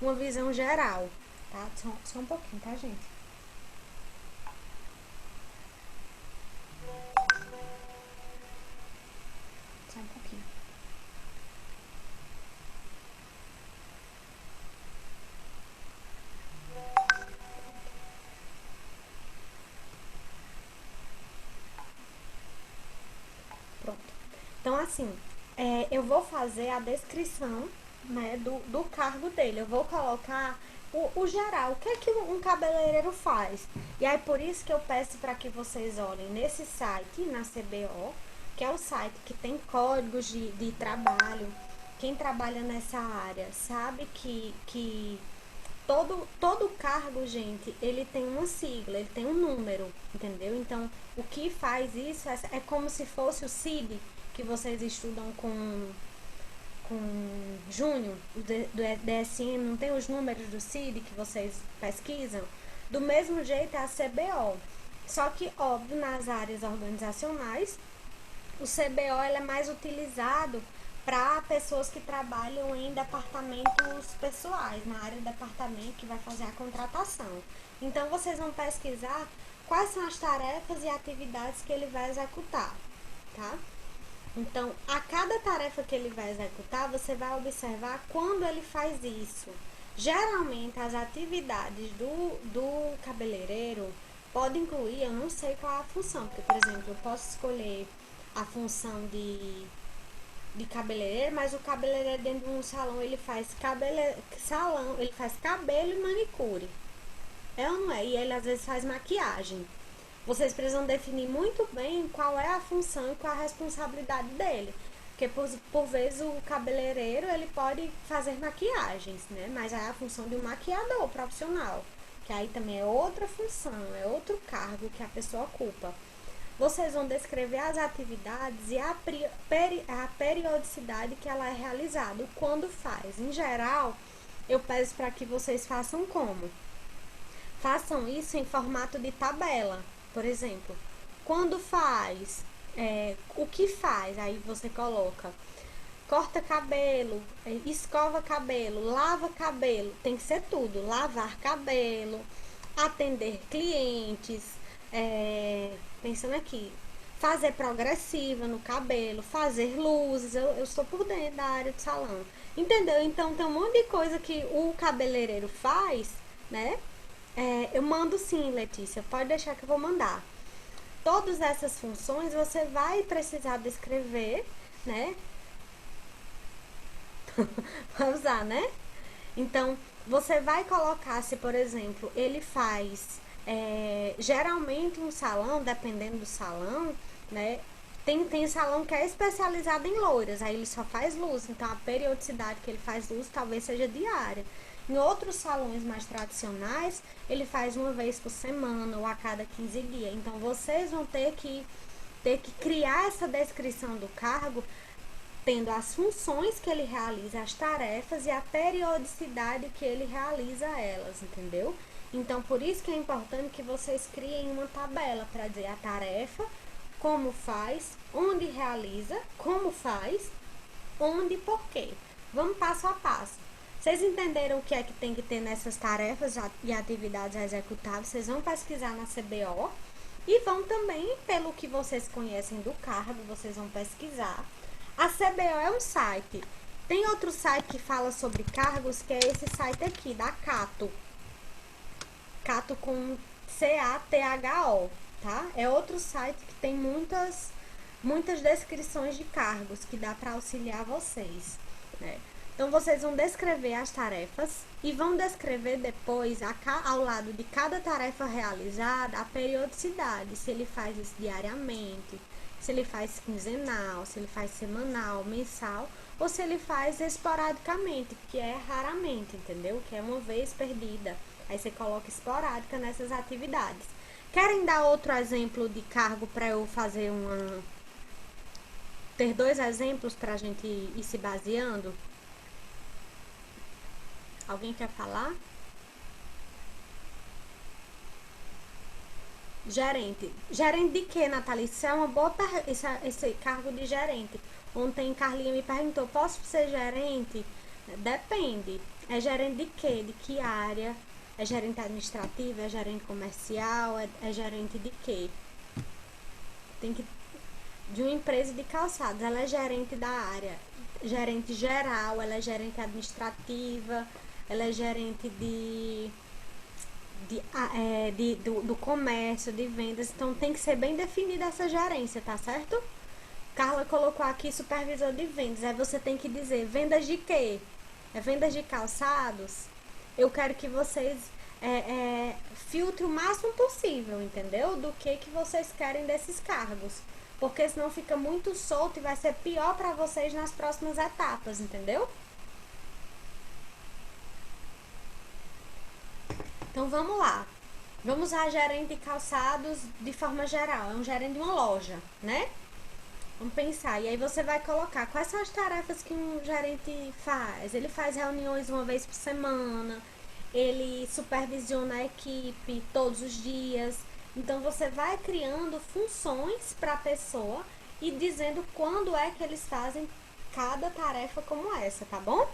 A: uma visão geral, tá? Só um pouquinho, tá, gente? Só um pouquinho. Então, assim, eu vou fazer a descrição, né, do cargo dele. Eu vou colocar o geral, o que é que um cabeleireiro faz. E aí, por isso que eu peço para que vocês olhem nesse site, na CBO, que é o site que tem códigos de trabalho. Quem trabalha nessa área sabe que todo cargo, gente, ele tem uma sigla, ele tem um número, entendeu? Então, o que faz isso é como se fosse o CID, que vocês estudam com Júnior, do DSM, não tem os números do CID que vocês pesquisam? Do mesmo jeito é a CBO. Só que, óbvio, nas áreas organizacionais, o CBO ele é mais utilizado para pessoas que trabalham em departamentos pessoais, na área de departamento que vai fazer a contratação. Então, vocês vão pesquisar quais são as tarefas e atividades que ele vai executar, tá? Então, a cada tarefa que ele vai executar, você vai observar quando ele faz isso. Geralmente, as atividades do cabeleireiro podem incluir, eu não sei qual é a função, porque, por exemplo, eu posso escolher a função de cabeleireiro, mas o cabeleireiro dentro de um salão, ele faz ele faz cabelo e manicure. É ou não é? E ele às vezes faz maquiagem. Vocês precisam definir muito bem qual é a função e qual a responsabilidade dele. Porque por vezes o cabeleireiro ele pode fazer maquiagens, né? Mas é a função de um maquiador profissional, que aí também é outra função, é outro cargo que a pessoa ocupa. Vocês vão descrever as atividades e a periodicidade que ela é realizada, quando faz. Em geral, eu peço para que vocês façam como? Façam isso em formato de tabela. Por exemplo, quando faz, o que faz? Aí você coloca, corta cabelo, escova cabelo, lava cabelo, tem que ser tudo, lavar cabelo, atender clientes, pensando aqui, fazer progressiva no cabelo, fazer luzes, eu estou por dentro da área de salão, entendeu? Então tem um monte de coisa que o cabeleireiro faz, né? Eu mando sim, Letícia, pode deixar que eu vou mandar. Todas essas funções você vai precisar descrever, né? Vai usar, né? Então, você vai colocar, se por exemplo, ele faz, geralmente um salão, dependendo do salão, né? Tem salão que é especializado em loiras, aí ele só faz luz, então a periodicidade que ele faz luz talvez seja diária. Em outros salões mais tradicionais, ele faz uma vez por semana ou a cada 15 dias. Então, vocês vão ter que criar essa descrição do cargo, tendo as funções que ele realiza, as tarefas e a periodicidade que ele realiza elas, entendeu? Então, por isso que é importante que vocês criem uma tabela para dizer a tarefa, como faz, onde realiza, como faz, onde e por quê. Vamos passo a passo. Vocês entenderam o que é que tem que ter nessas tarefas e atividades a executar? Vocês vão pesquisar na CBO e vão também, pelo que vocês conhecem do cargo, vocês vão pesquisar. A CBO é um site. Tem outro site que fala sobre cargos, que é esse site aqui, da Cato. Cato com CATHO, tá? É outro site que tem muitas descrições de cargos que dá para auxiliar vocês, né? Então, vocês vão descrever as tarefas e vão descrever depois, ao lado de cada tarefa realizada, a periodicidade, se ele faz isso diariamente, se ele faz quinzenal, se ele faz semanal, mensal, ou se ele faz esporadicamente, que é raramente, entendeu? Que é uma vez perdida. Aí você coloca esporádica nessas atividades. Querem dar outro exemplo de cargo para eu fazer ter 2 exemplos para a gente ir se baseando? Alguém quer falar? Gerente. Gerente de quê, Nathalie? Isso é uma boa esse cargo de gerente. Ontem Carlinha me perguntou, posso ser gerente? Depende. É gerente de quê? De que área? É gerente administrativo? É gerente comercial? É gerente de quê? Tem que... De uma empresa de calçados. Ela é gerente da área. Gerente geral, ela é gerente administrativa, ela é gerente do comércio, de vendas. Então tem que ser bem definida essa gerência, tá certo? Carla colocou aqui supervisor de vendas. Aí você tem que dizer vendas de quê? É vendas de calçados? Eu quero que vocês filtrem o máximo possível, entendeu? Do que vocês querem desses cargos. Porque senão fica muito solto e vai ser pior para vocês nas próximas etapas, entendeu? Então vamos lá. Vamos a gerente de calçados de forma geral. É um gerente de uma loja, né? Vamos pensar. E aí você vai colocar quais são as tarefas que um gerente faz. Ele faz reuniões uma vez por semana. Ele supervisiona a equipe todos os dias. Então você vai criando funções para a pessoa e dizendo quando é que eles fazem cada tarefa como essa, tá bom?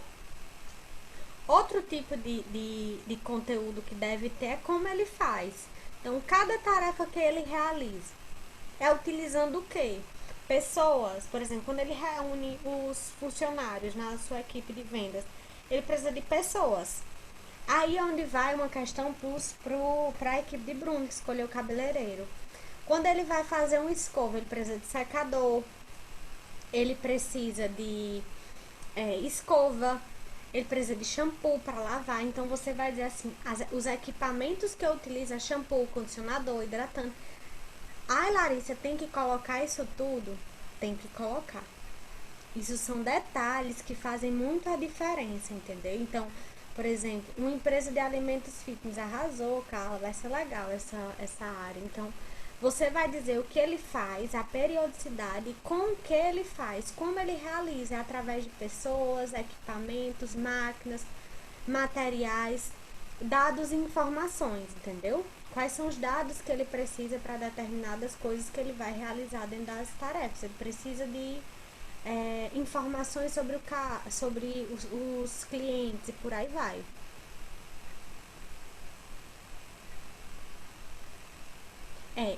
A: Outro tipo de conteúdo que deve ter é como ele faz. Então, cada tarefa que ele realiza é utilizando o quê? Pessoas, por exemplo, quando ele reúne os funcionários na sua equipe de vendas, ele precisa de pessoas. Aí é onde vai uma questão para a equipe de Bruno, que escolheu o cabeleireiro. Quando ele vai fazer um escova, ele precisa de secador, ele precisa de escova, ele precisa de shampoo para lavar. Então você vai dizer assim, os equipamentos que eu utilizo é shampoo, condicionador, hidratante. Ai, Larissa, tem que colocar isso tudo? Tem que colocar. Isso são detalhes que fazem muita diferença, entendeu? Então, por exemplo, uma empresa de alimentos fitness arrasou, Carla, vai ser legal essa área. Então, você vai dizer o que ele faz, a periodicidade, com o que ele faz, como ele realiza, é através de pessoas, equipamentos, máquinas, materiais, dados e informações, entendeu? Quais são os dados que ele precisa para determinadas coisas que ele vai realizar dentro das tarefas. Ele precisa de informações sobre os clientes e por aí vai.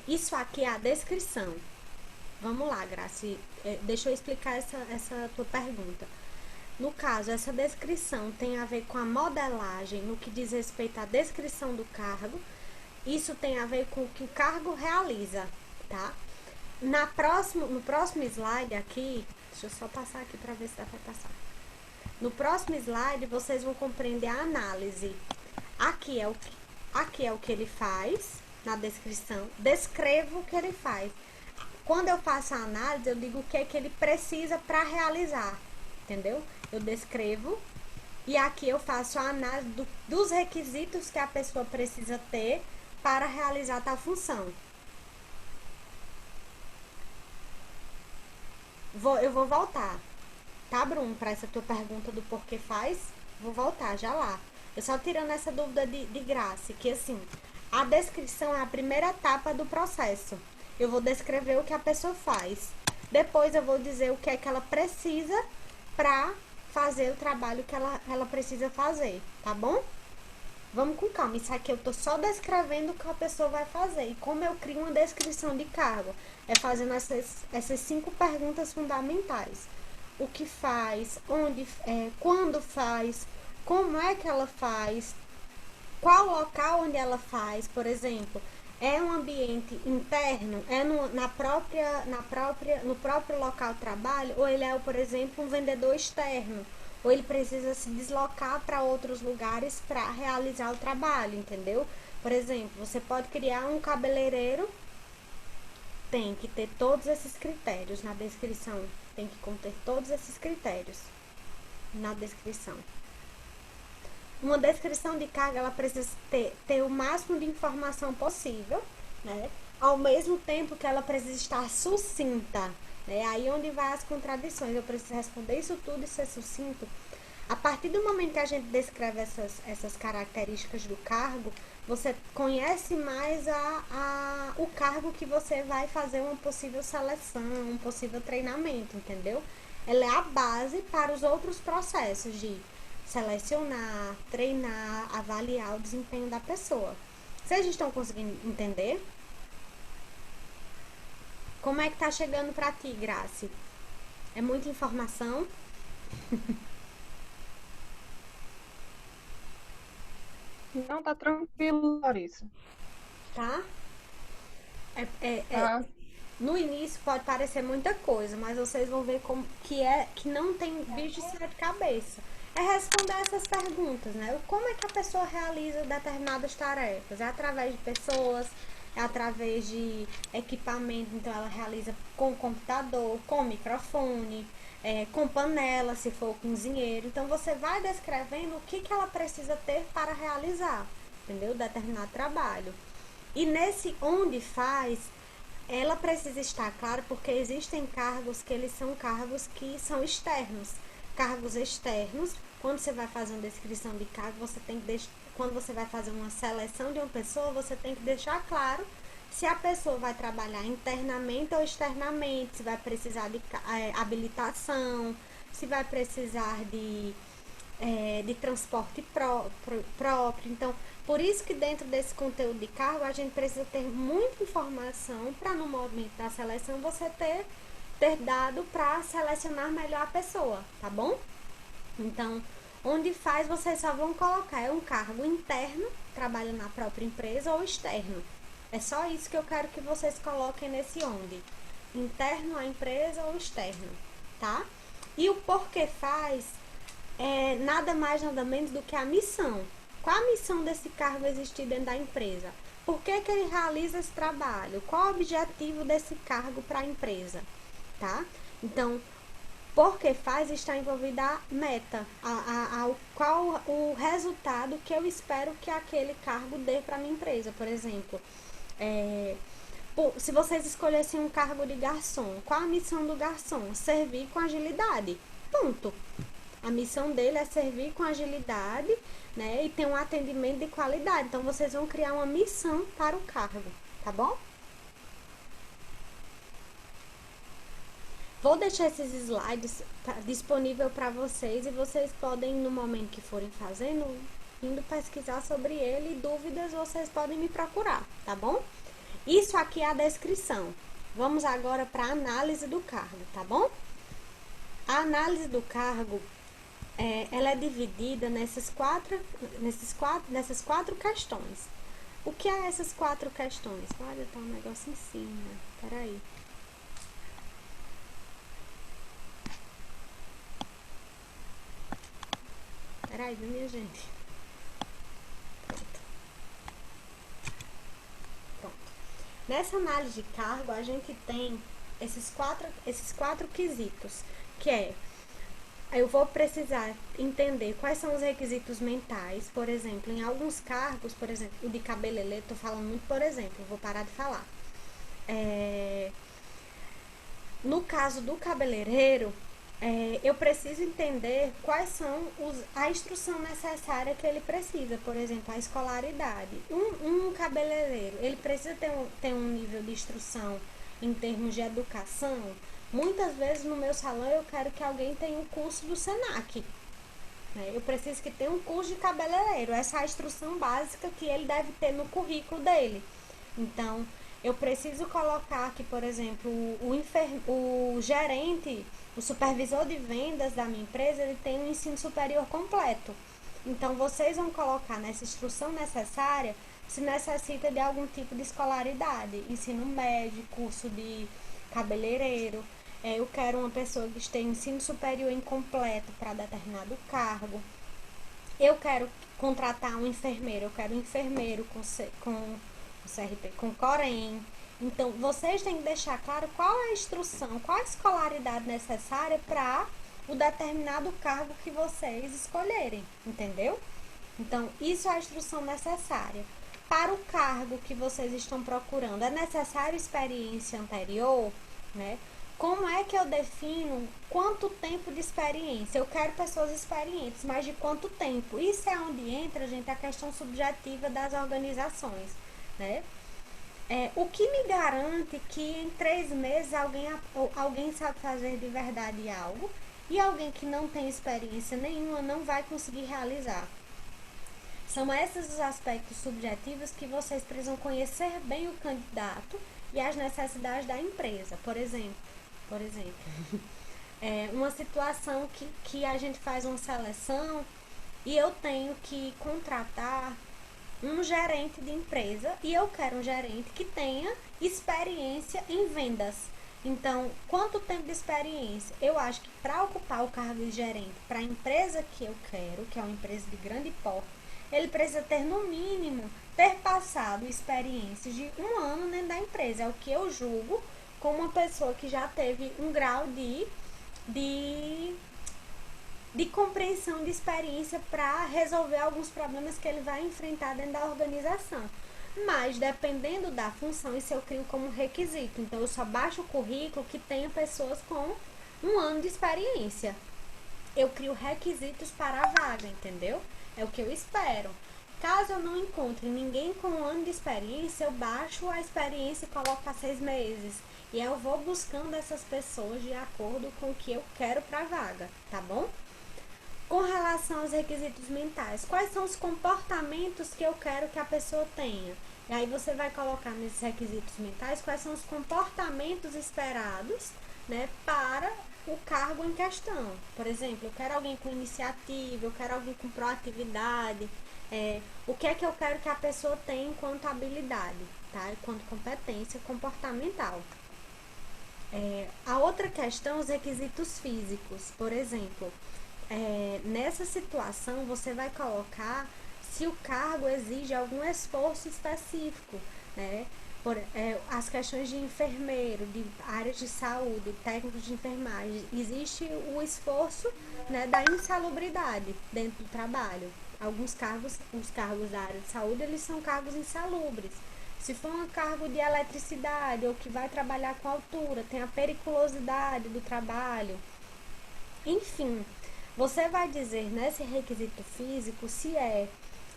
A: Isso aqui é a descrição. Vamos lá, Graci. Deixa eu explicar essa tua pergunta. No caso, essa descrição tem a ver com a modelagem no que diz respeito à descrição do cargo. Isso tem a ver com o que o cargo realiza, tá? No próximo slide aqui, deixa eu só passar aqui para ver se dá para passar. No próximo slide, vocês vão compreender a análise. Aqui é o que ele faz, na descrição. Descrevo o que ele faz. Quando eu faço a análise, eu digo o que é que ele precisa para realizar, entendeu? Eu descrevo e aqui eu faço a análise dos requisitos que a pessoa precisa ter para realizar tal função. Eu vou voltar, tá, Bruno, para essa tua pergunta do porquê faz? Vou voltar já lá. Eu só tirando essa dúvida de Graça, que assim, a descrição é a primeira etapa do processo. Eu vou descrever o que a pessoa faz. Depois eu vou dizer o que é que ela precisa para fazer o trabalho que ela precisa fazer, tá bom? Vamos com calma, isso aqui eu tô só descrevendo o que a pessoa vai fazer. E como eu crio uma descrição de cargo? É fazendo essas 5 perguntas fundamentais. O que faz, quando faz, como é que ela faz, qual local onde ela faz, por exemplo. É um ambiente interno, é no próprio local de trabalho, ou ele é, por exemplo, um vendedor externo, ou ele precisa se deslocar para outros lugares para realizar o trabalho, entendeu? Por exemplo, você pode criar um cabeleireiro, tem que ter todos esses critérios na descrição, tem que conter todos esses critérios na descrição. Uma descrição de carga, ela precisa ter o máximo de informação possível, né? Ao mesmo tempo que ela precisa estar sucinta, né? Aí onde vai as contradições. Eu preciso responder isso tudo e ser sucinto. A partir do momento que a gente descreve essas características do cargo, você conhece mais o cargo que você vai fazer uma possível seleção, um possível treinamento, entendeu? Ela é a base para os outros processos de selecionar, treinar, avaliar o desempenho da pessoa. Vocês estão conseguindo entender? Como é que tá chegando pra ti, Grace? É muita informação?
C: Não, tá tranquilo, Larissa.
A: Tá? É, é, é,
C: Tá.
A: no início pode parecer muita coisa, mas vocês vão ver como que não tem bicho de sete cabeças. É responder essas perguntas, né? Como é que a pessoa realiza determinadas tarefas? É através de pessoas, é através de equipamento, então ela realiza com computador, com microfone, com panela, se for cozinheiro. Então você vai descrevendo o que ela precisa ter para realizar, entendeu? Determinado trabalho. E nesse onde faz, ela precisa estar clara, porque existem cargos que eles são cargos que são externos. Cargos externos, quando você vai fazer uma descrição de cargo, você tem que quando você vai fazer uma seleção de uma pessoa, você tem que deixar claro se a pessoa vai trabalhar internamente ou externamente, se vai precisar de habilitação, se vai precisar de transporte próprio. Então, por isso que dentro desse conteúdo de cargo, a gente precisa ter muita informação para no momento da seleção você ter dado para selecionar melhor a pessoa, tá bom? Então, onde faz, vocês só vão colocar, é um cargo interno, trabalha na própria empresa, ou externo. É só isso que eu quero que vocês coloquem nesse onde. Interno à empresa ou externo, tá? E o porquê faz é nada mais, nada menos do que a missão. Qual a missão desse cargo existir dentro da empresa? Por que ele realiza esse trabalho? Qual o objetivo desse cargo para a empresa? Tá? Então, porque faz está envolvida a meta, qual o resultado que eu espero que aquele cargo dê para a minha empresa. Por exemplo, se vocês escolhessem um cargo de garçom, qual a missão do garçom? Servir com agilidade. Ponto. A missão dele é servir com agilidade, né? E ter um atendimento de qualidade. Então, vocês vão criar uma missão para o cargo, tá bom? Vou deixar esses slides disponível para vocês e vocês podem, no momento que forem fazendo, indo pesquisar sobre ele, dúvidas, vocês podem me procurar, tá bom? Isso aqui é a descrição. Vamos agora para a análise do cargo, tá bom? A análise do cargo, ela é dividida nessas quatro questões. O que é essas 4 questões? Olha, tá um negócio em cima. Peraí. Peraí, minha gente. Pronto. Nessa análise de cargo, a gente tem esses quatro quesitos, que eu vou precisar entender quais são os requisitos mentais. Por exemplo, em alguns cargos, por exemplo, o de cabeleireiro, tô falando muito, por exemplo, vou parar de falar. No caso do cabeleireiro, eu preciso entender quais são a instrução necessária que ele precisa. Por exemplo, a escolaridade. Um cabeleireiro, ele precisa ter um nível de instrução em termos de educação. Muitas vezes no meu salão eu quero que alguém tenha um curso do Senac. Eu preciso que tenha um curso de cabeleireiro. Essa é a instrução básica que ele deve ter no currículo dele. Então, eu preciso colocar aqui, por exemplo, o gerente, o supervisor de vendas da minha empresa, ele tem um ensino superior completo. Então, vocês vão colocar nessa instrução necessária se necessita de algum tipo de escolaridade, ensino médio, curso de cabeleireiro. Eu quero uma pessoa que tenha ensino superior incompleto para determinado cargo. Eu quero contratar um enfermeiro, eu quero um enfermeiro com CRP, com Corém. Então, vocês têm que deixar claro qual é a instrução, qual a escolaridade necessária para o determinado cargo que vocês escolherem, entendeu? Então, isso é a instrução necessária. Para o cargo que vocês estão procurando, é necessário experiência anterior, né? Como é que eu defino quanto tempo de experiência? Eu quero pessoas experientes, mas de quanto tempo? Isso é onde entra, gente, a questão subjetiva das organizações, né? O que me garante que em 3 meses alguém sabe fazer de verdade algo e alguém que não tem experiência nenhuma não vai conseguir realizar? São esses os aspectos subjetivos que vocês precisam conhecer bem o candidato e as necessidades da empresa. Por exemplo, uma situação que a gente faz uma seleção e eu tenho que contratar um gerente de empresa e eu quero um gerente que tenha experiência em vendas. Então, quanto tempo de experiência? Eu acho que para ocupar o cargo de gerente para a empresa que eu quero, que é uma empresa de grande porte, ele precisa ter, no mínimo, ter passado experiências de 1 ano dentro da empresa. É o que eu julgo como uma pessoa que já teve um grau de, de compreensão, de experiência para resolver alguns problemas que ele vai enfrentar dentro da organização. Mas, dependendo da função, isso eu crio como requisito. Então, eu só baixo o currículo que tenha pessoas com 1 ano de experiência. Eu crio requisitos para a vaga, entendeu? É o que eu espero. Caso eu não encontre ninguém com 1 ano de experiência, eu baixo a experiência e coloco para 6 meses. E eu vou buscando essas pessoas de acordo com o que eu quero para a vaga, tá bom? Com relação aos requisitos mentais, quais são os comportamentos que eu quero que a pessoa tenha? E aí você vai colocar nesses requisitos mentais quais são os comportamentos esperados, né, para o cargo em questão. Por exemplo, eu quero alguém com iniciativa, eu quero alguém com proatividade. O que é que eu quero que a pessoa tenha enquanto habilidade, tá? Enquanto competência comportamental. A outra questão, os requisitos físicos. Por exemplo, nessa situação você vai colocar se o cargo exige algum esforço específico, né? As questões de enfermeiro, de áreas de saúde, técnicos de enfermagem, existe o esforço, né, da insalubridade dentro do trabalho. Alguns cargos, os cargos da área de saúde, eles são cargos insalubres. Se for um cargo de eletricidade ou que vai trabalhar com altura, tem a periculosidade do trabalho. Enfim, você vai dizer nesse requisito físico se é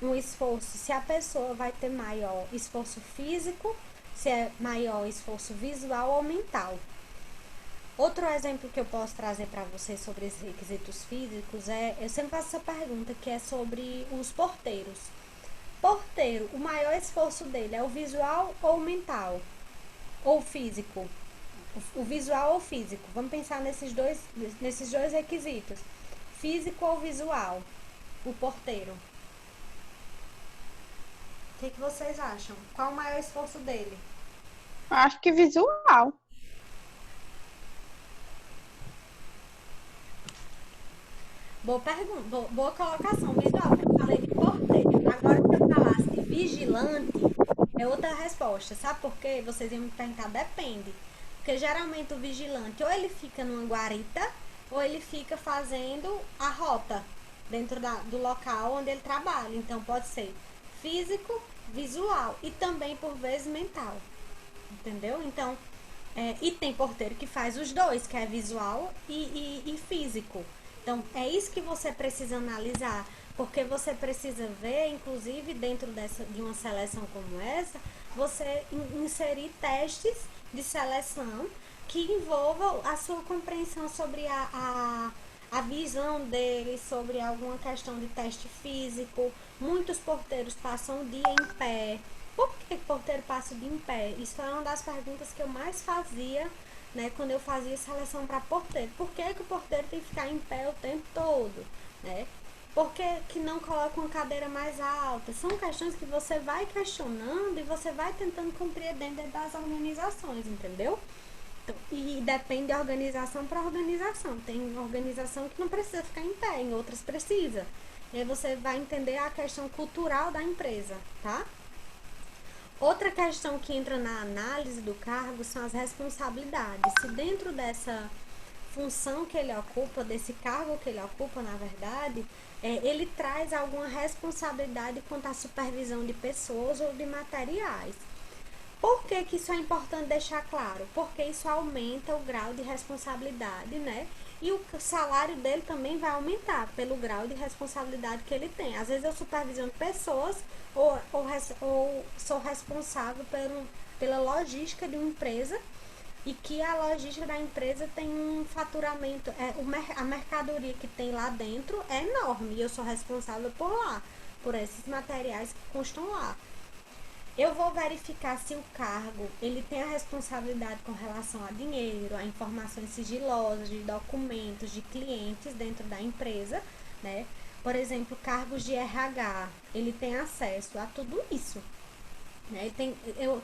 A: um esforço, se a pessoa vai ter maior esforço físico, se é maior esforço visual ou mental. Outro exemplo que eu posso trazer para vocês sobre esses requisitos físicos eu sempre faço essa pergunta, que é sobre os porteiros. Porteiro, o maior esforço dele é o visual ou o mental? Ou físico? O visual ou físico? Vamos pensar nesses dois requisitos. Físico ou visual? O porteiro. O que vocês acham? Qual o maior esforço dele?
B: Acho que visual.
A: Boa pergunta, boa colocação. Visual, eu falei de porteiro. Agora, se eu falasse de vigilante, é outra resposta. Sabe por quê? Vocês iam me perguntar, depende. Porque geralmente o vigilante, ou ele fica numa guarita, ou ele fica fazendo a rota dentro do local onde ele trabalha. Então, pode ser físico, visual e também, por vezes, mental. Entendeu? Então, e tem porteiro que faz os dois, que é visual e físico. Então, é isso que você precisa analisar, porque você precisa ver, inclusive, dentro de uma seleção como essa, você inserir testes de seleção que envolvam a sua compreensão sobre a visão dele, sobre alguma questão de teste físico. Muitos porteiros passam o dia em pé. Por que o porteiro passa o dia em pé? Isso é uma das perguntas que eu mais fazia, né, quando eu fazia seleção para porteiro. Por que o porteiro tem que ficar em pé o tempo todo, né? Por que não coloca uma cadeira mais alta? São questões que você vai questionando e você vai tentando compreender dentro das organizações, entendeu? Então, e depende de organização para organização. Tem organização que não precisa ficar em pé, em outras precisa. E aí você vai entender a questão cultural da empresa, tá? Outra questão que entra na análise do cargo são as responsabilidades. Se dentro dessa função que ele ocupa, desse cargo que ele ocupa, na verdade, ele traz alguma responsabilidade quanto à supervisão de pessoas ou de materiais. Por que isso é importante deixar claro? Porque isso aumenta o grau de responsabilidade, né? E o salário dele também vai aumentar pelo grau de responsabilidade que ele tem. Às vezes eu supervisiono pessoas ou sou responsável pela logística de uma empresa e que a logística da empresa tem um faturamento, a mercadoria que tem lá dentro é enorme e eu sou responsável por esses materiais que constam lá. Eu vou verificar se o cargo ele tem a responsabilidade com relação a dinheiro, a informações sigilosas, de documentos, de clientes dentro da empresa, né? por exemplo, cargos de RH, ele tem acesso a tudo isso, né?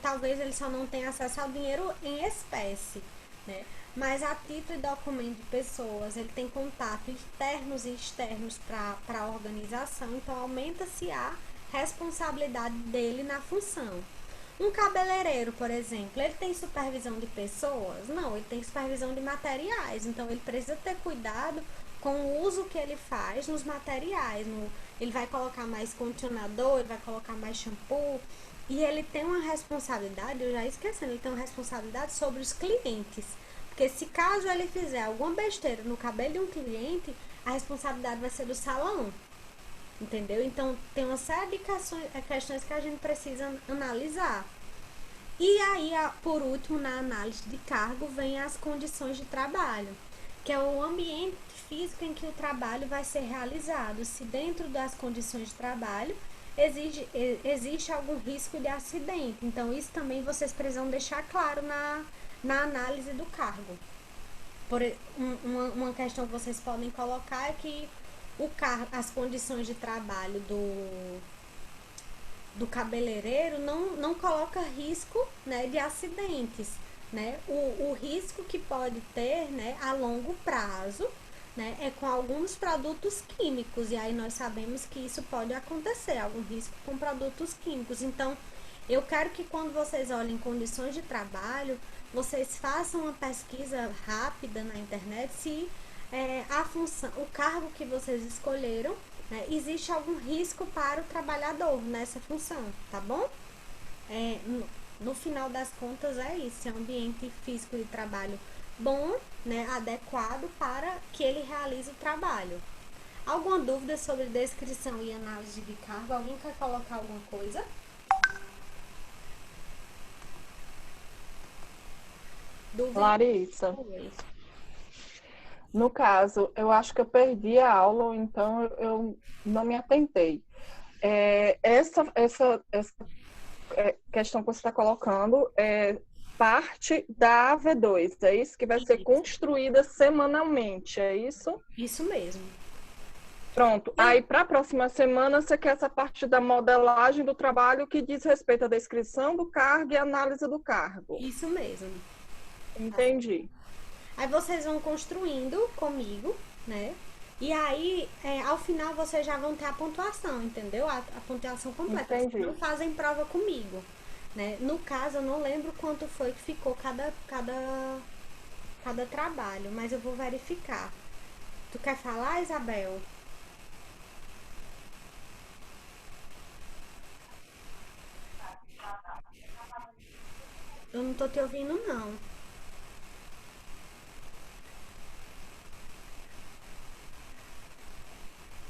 A: Talvez ele só não tenha acesso ao dinheiro em espécie, né? Mas a título e documento de pessoas, ele tem contato internos e externos para a organização, então aumenta-se a responsabilidade dele na função. Um cabeleireiro, por exemplo, ele tem supervisão de pessoas? Não, ele tem supervisão de materiais, então ele precisa ter cuidado com o uso que ele faz nos materiais. Ele vai colocar mais condicionador, ele vai colocar mais shampoo, e ele tem uma responsabilidade, eu já esqueci, ele tem uma responsabilidade sobre os clientes. Porque se caso ele fizer alguma besteira no cabelo de um cliente, a responsabilidade vai ser do salão. Entendeu? Então, tem uma série de questões que a gente precisa analisar. E aí, por último, na análise de cargo, vem as condições de trabalho, que é o ambiente físico em que o trabalho vai ser realizado. Se dentro das condições de trabalho existe algum risco de acidente. Então, isso também vocês precisam deixar claro na análise do cargo. Uma questão que vocês podem colocar é que as condições de trabalho do cabeleireiro não coloca risco, né, de acidentes, né? O risco que pode ter, né, a longo prazo, né, é com alguns produtos químicos, e aí nós sabemos que isso pode acontecer, algum risco com produtos químicos. Então, eu quero que quando vocês olhem condições de trabalho, vocês façam uma pesquisa rápida na internet se a função, o cargo que vocês escolheram, né, existe algum risco para o trabalhador nessa função, tá bom? No final das contas é isso, é um ambiente físico de trabalho bom, né, adequado para que ele realize o trabalho. Alguma dúvida sobre descrição e análise de cargo? Alguém quer colocar alguma coisa? Dúvida?
D: Larissa, no caso, eu acho que eu perdi a aula, ou então eu não me atentei. Essa questão que você está colocando é parte da V2, é isso? Que vai ser construída semanalmente, é isso?
A: Isso mesmo.
D: Pronto. Aí, para a próxima semana, você quer essa parte da modelagem do trabalho que diz respeito à descrição do cargo e análise do cargo.
A: Isso mesmo.
D: Entendi.
A: Aí vocês vão construindo comigo, né? E aí, ao final, vocês já vão ter a pontuação, entendeu? A pontuação completa.
D: Entendi.
A: Vocês não fazem prova comigo, né? No caso, eu não lembro quanto foi que ficou cada trabalho, mas eu vou verificar. Tu quer falar, Isabel? Eu não tô te ouvindo, não.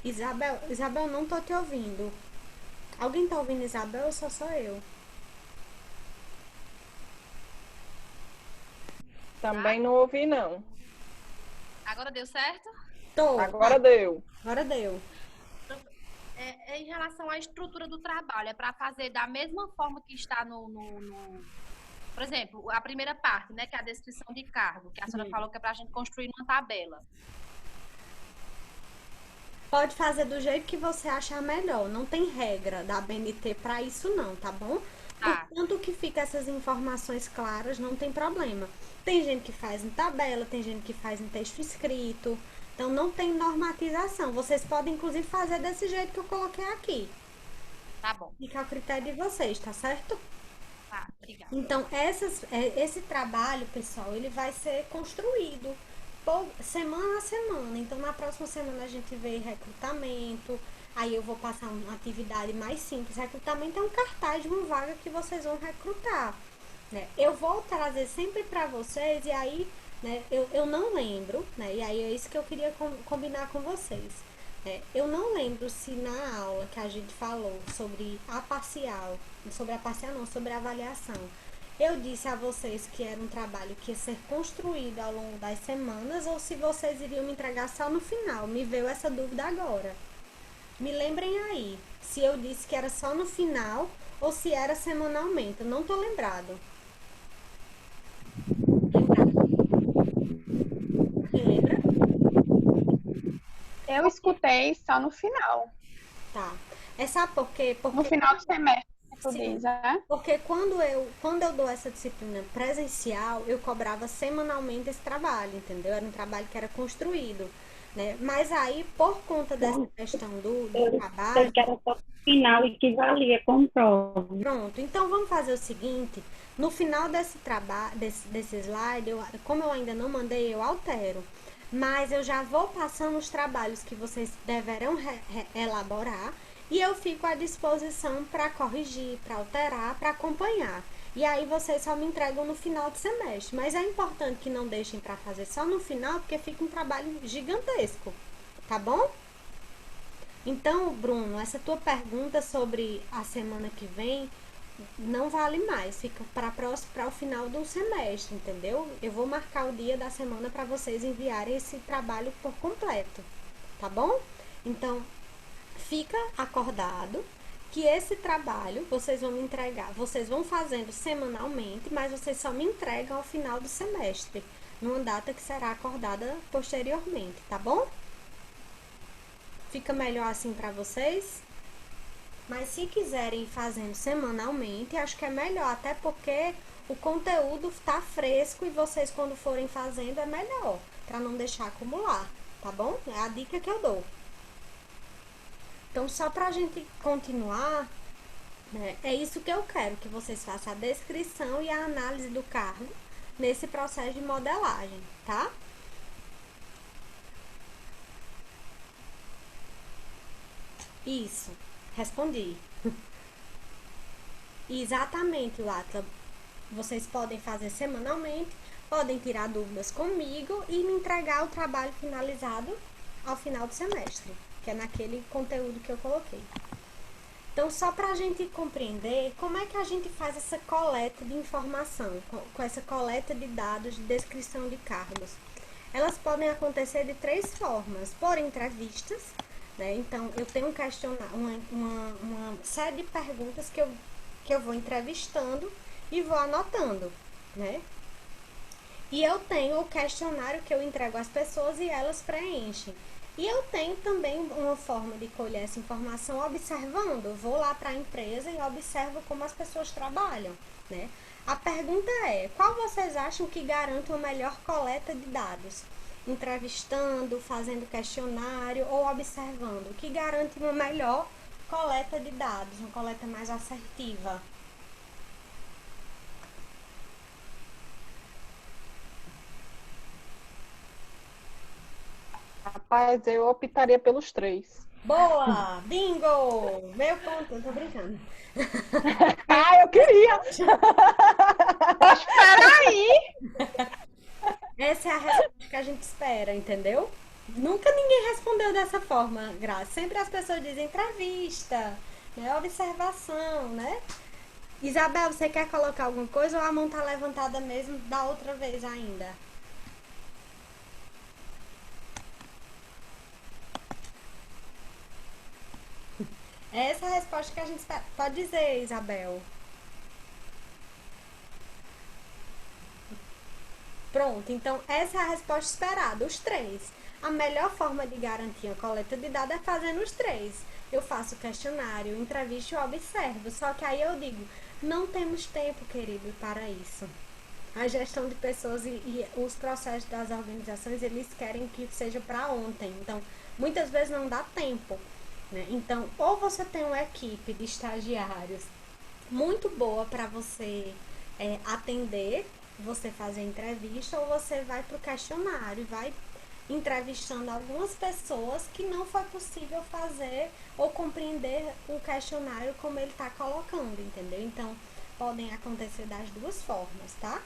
A: Isabel, não tô te ouvindo. Alguém tá ouvindo Isabel ou só eu?
D: Também não ouvi, não.
C: Agora deu certo?
A: Tô.
D: Agora deu.
A: Agora deu.
C: Em relação à estrutura do trabalho, é para fazer da mesma forma que está Por exemplo, a primeira parte, né, que é a descrição de cargo, que a senhora falou que é para a gente construir uma tabela.
A: Pode fazer do jeito que você achar melhor. Não tem regra da BNT para isso não, tá bom?
C: Tá.
A: Tanto que fica essas informações claras, não tem problema. Tem gente que faz em tabela, tem gente que faz em texto escrito. Então, não tem normatização. Vocês podem, inclusive, fazer desse jeito que eu coloquei aqui.
C: Tá bom.
A: Fica ao critério de vocês, tá certo?
C: Tá, obrigada.
A: Então, esse trabalho, pessoal, ele vai ser construído semana a semana. Então, na próxima semana a gente vê recrutamento. Aí eu vou passar uma atividade mais simples. Recrutamento é um cartaz de uma vaga que vocês vão recrutar, né? Eu vou trazer sempre para vocês e aí, né, eu não lembro, né? E aí é isso que eu queria combinar com vocês. Eu não lembro se na aula que a gente falou sobre a parcial não, sobre a avaliação, eu disse a vocês que era um trabalho que ia ser construído ao longo das semanas ou se vocês iriam me entregar só no final. Me veio essa dúvida agora. Me lembrem aí, se eu disse que era só no final ou se era semanalmente. Eu não tô lembrado. Lembra?
B: Eu escutei só no final.
A: Tá. Sabe por quê?
B: No final do semestre, que tu
A: Sim,
B: diz, né?
A: porque quando eu dou essa disciplina presencial, eu cobrava semanalmente esse trabalho, entendeu? Era um trabalho que era construído, né? Mas aí, por conta dessa questão do
E: Eu
A: trabalho,
E: quero só o final e que valia com prova.
A: pronto. Então, vamos fazer o seguinte, no final desse trabalho, desse slide, como eu ainda não mandei, eu altero. Mas eu já vou passando os trabalhos que vocês deverão elaborar e eu fico à disposição para corrigir, para alterar, para acompanhar. E aí vocês só me entregam no final do semestre. Mas é importante que não deixem para fazer só no final, porque fica um trabalho gigantesco. Tá bom? Então, Bruno, essa tua pergunta sobre a semana que vem não vale mais, fica para o final do semestre, entendeu? Eu vou marcar o dia da semana para vocês enviarem esse trabalho por completo, tá bom? Então, fica acordado que esse trabalho vocês vão me entregar, vocês vão fazendo semanalmente, mas vocês só me entregam ao final do semestre, numa data que será acordada posteriormente, tá bom? Fica melhor assim para vocês? Mas se quiserem ir fazendo semanalmente, acho que é melhor, até porque o conteúdo está fresco e vocês quando forem fazendo é melhor, para não deixar acumular, tá bom? É a dica que eu dou. Então, só para a gente continuar, né, é isso que eu quero, que vocês façam a descrição e a análise do cargo nesse processo de modelagem, tá? Isso, respondi. Exatamente, Atla. Vocês podem fazer semanalmente, podem tirar dúvidas comigo e me entregar o trabalho finalizado ao final do semestre, que é naquele conteúdo que eu coloquei. Então, só para a gente compreender como é que a gente faz essa coleta de informação, com essa coleta de dados de descrição de cargos. Elas podem acontecer de 3 formas: por entrevistas, né? Então, eu tenho uma série de perguntas que eu vou entrevistando e vou anotando, né? E eu tenho o questionário que eu entrego às pessoas e elas preenchem. E eu tenho também uma forma de colher essa informação observando. Eu vou lá para a empresa e observo como as pessoas trabalham, né? A pergunta é: qual vocês acham que garante uma melhor coleta de dados? Entrevistando, fazendo questionário ou observando? O que garante uma melhor coleta de dados, uma coleta mais assertiva?
D: Rapaz, eu optaria pelos 3.
A: Boa! Bingo! Meu ponto, eu tô brincando.
D: Ah, eu queria!
B: Espera aí!
A: Essa é a resposta que a gente espera, entendeu? Nunca ninguém respondeu dessa forma, Graça. Sempre as pessoas dizem entrevista, né? Observação, né? Isabel, você quer colocar alguma coisa ou a mão tá levantada mesmo da outra vez ainda? Essa é a resposta que a gente espera. Pode dizer, Isabel. Pronto, então essa é a resposta esperada, os 3. A melhor forma de garantir a coleta de dados é fazendo os 3. Eu faço o questionário, entrevisto e observo. Só que aí eu digo, não temos tempo, querido, para isso. A gestão de pessoas e os processos das organizações, eles querem que seja para ontem. Então, muitas vezes não dá tempo, né? Então, ou você tem uma equipe de estagiários muito boa para você atender, você fazer entrevista, ou você vai para o questionário, vai entrevistando algumas pessoas que não foi possível fazer ou compreender o questionário como ele está colocando, entendeu? Então, podem acontecer das 2 formas, tá?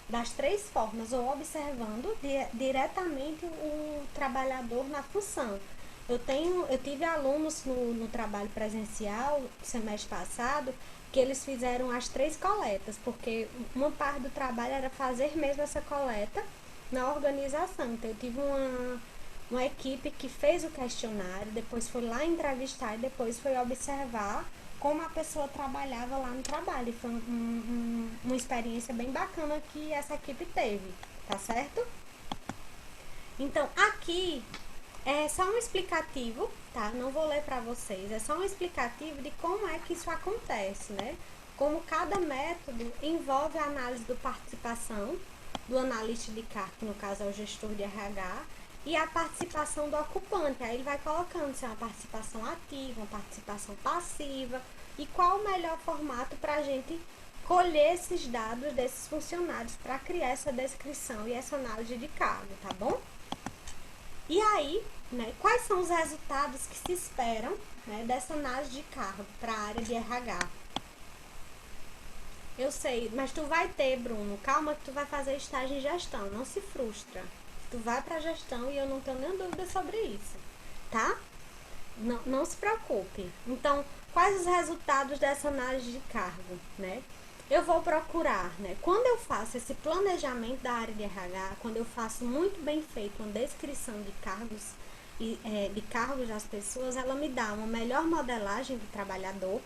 A: Das 3 formas, ou observando diretamente o trabalhador na função. Eu tive alunos no trabalho presencial, semestre passado, que eles fizeram as 3 coletas, porque uma parte do trabalho era fazer mesmo essa coleta na organização. Então, eu tive uma equipe que fez o questionário, depois foi lá entrevistar e depois foi observar como a pessoa trabalhava lá no trabalho. E foi uma experiência bem bacana que essa equipe teve, tá certo? Então, aqui É só um explicativo, tá? Não vou ler para vocês. É só um explicativo de como é que isso acontece, né? Como cada método envolve a análise do participação, do analista de cargo, que no caso é o gestor de RH, e a participação do ocupante. Aí ele vai colocando se é uma participação ativa, uma participação passiva, e qual o melhor formato para a gente colher esses dados desses funcionários para criar essa descrição e essa análise de cargo, tá bom? E aí, né, quais são os resultados que se esperam, né, dessa análise de cargo para a área de RH? Eu sei, mas tu vai ter, Bruno, calma que tu vai fazer estágio em gestão, não se frustra. Tu vai para gestão e eu não tenho nenhuma dúvida sobre isso, tá? Não se preocupe. Então, quais os resultados dessa análise de cargo, né? Eu vou procurar, né? Quando eu faço esse planejamento da área de RH, quando eu faço muito bem feito uma descrição de cargos de cargos das pessoas, ela me dá uma melhor modelagem do trabalhador,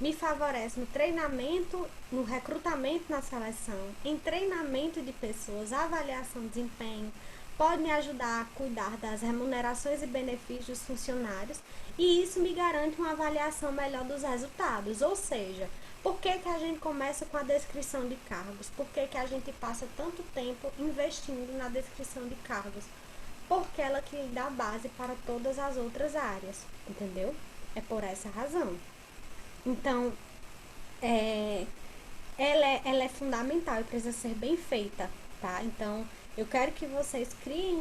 A: me favorece no treinamento, no recrutamento na seleção, em treinamento de pessoas, avaliação de desempenho, pode me ajudar a cuidar das remunerações e benefícios dos funcionários e isso me garante uma avaliação melhor dos resultados, ou seja, por que a gente começa com a descrição de cargos? Por que a gente passa tanto tempo investindo na descrição de cargos? Porque ela que dá base para todas as outras áreas, entendeu? É por essa razão. Então, ela é fundamental e precisa ser bem feita, tá? Então, eu quero que vocês criem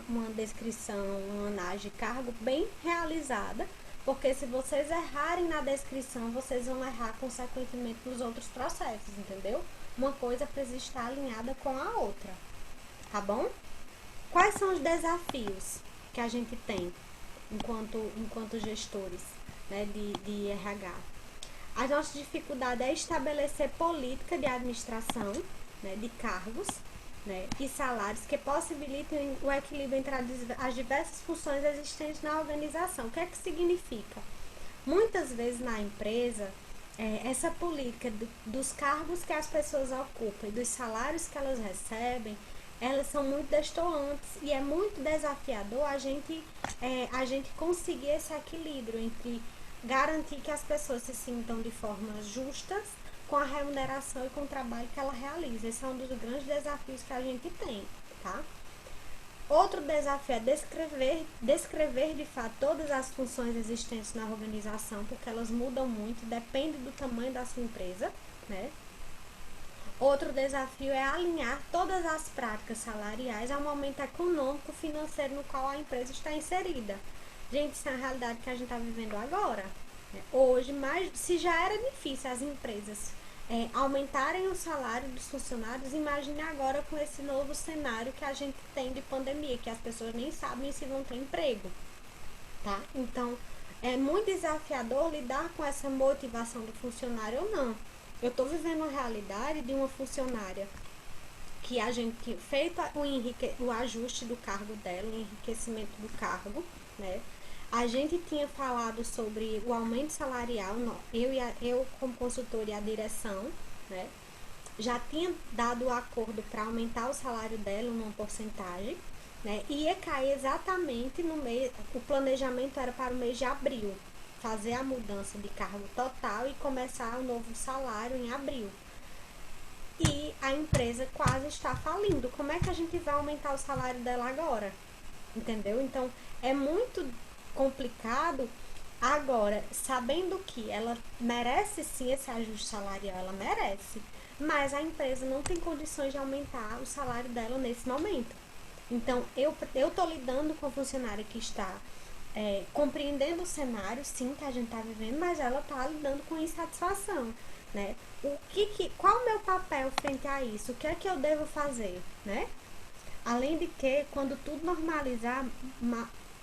A: uma descrição, uma análise de cargo bem realizada, porque se vocês errarem na descrição, vocês vão errar consequentemente nos outros processos, entendeu? Uma coisa precisa estar alinhada com a outra, tá bom? Quais são os desafios que a gente tem enquanto gestores, né, de RH? A nossa dificuldade é estabelecer política de administração, né, de cargos, né, e salários que possibilitem o equilíbrio entre as diversas funções existentes na organização. O que é que significa? Muitas vezes na empresa, essa política dos cargos que as pessoas ocupam e dos salários que elas recebem, elas são muito destoantes e é muito desafiador a gente conseguir esse equilíbrio entre garantir que as pessoas se sintam de forma justas com a remuneração e com o trabalho que ela realiza. Esse é um dos grandes desafios que a gente tem, tá? Outro desafio é descrever de fato todas as funções existentes na organização, porque elas mudam muito, depende do tamanho da sua empresa, né? Outro desafio é alinhar todas as práticas salariais ao momento econômico financeiro no qual a empresa está inserida. Gente, isso é a realidade que a gente está vivendo agora. Hoje, mas se já era difícil as empresas aumentarem o salário dos funcionários, imagine agora com esse novo cenário que a gente tem de pandemia, que as pessoas nem sabem se vão ter emprego, tá? Então, é muito desafiador lidar com essa motivação do funcionário ou não. Eu estou vivendo a realidade de uma funcionária que a gente feito o ajuste do cargo dela, o enriquecimento do cargo, né? A gente tinha falado sobre o aumento salarial, eu como consultora e a direção, né? Já tinha dado o acordo para aumentar o salário dela numa porcentagem, né? E ia cair exatamente no mês, o planejamento era para o mês de abril, fazer a mudança de cargo total e começar o novo salário em abril. E a empresa quase está falindo. Como é que a gente vai aumentar o salário dela agora? Entendeu? Então, é muito complicado. Agora, sabendo que ela merece sim esse ajuste salarial, ela merece, mas a empresa não tem condições de aumentar o salário dela nesse momento. Então, eu tô lidando com a funcionária que está compreendendo o cenário, sim, que a gente está vivendo, mas ela está lidando com insatisfação, né? Qual o meu papel frente a isso? O que é que eu devo fazer, né? Além de que, quando tudo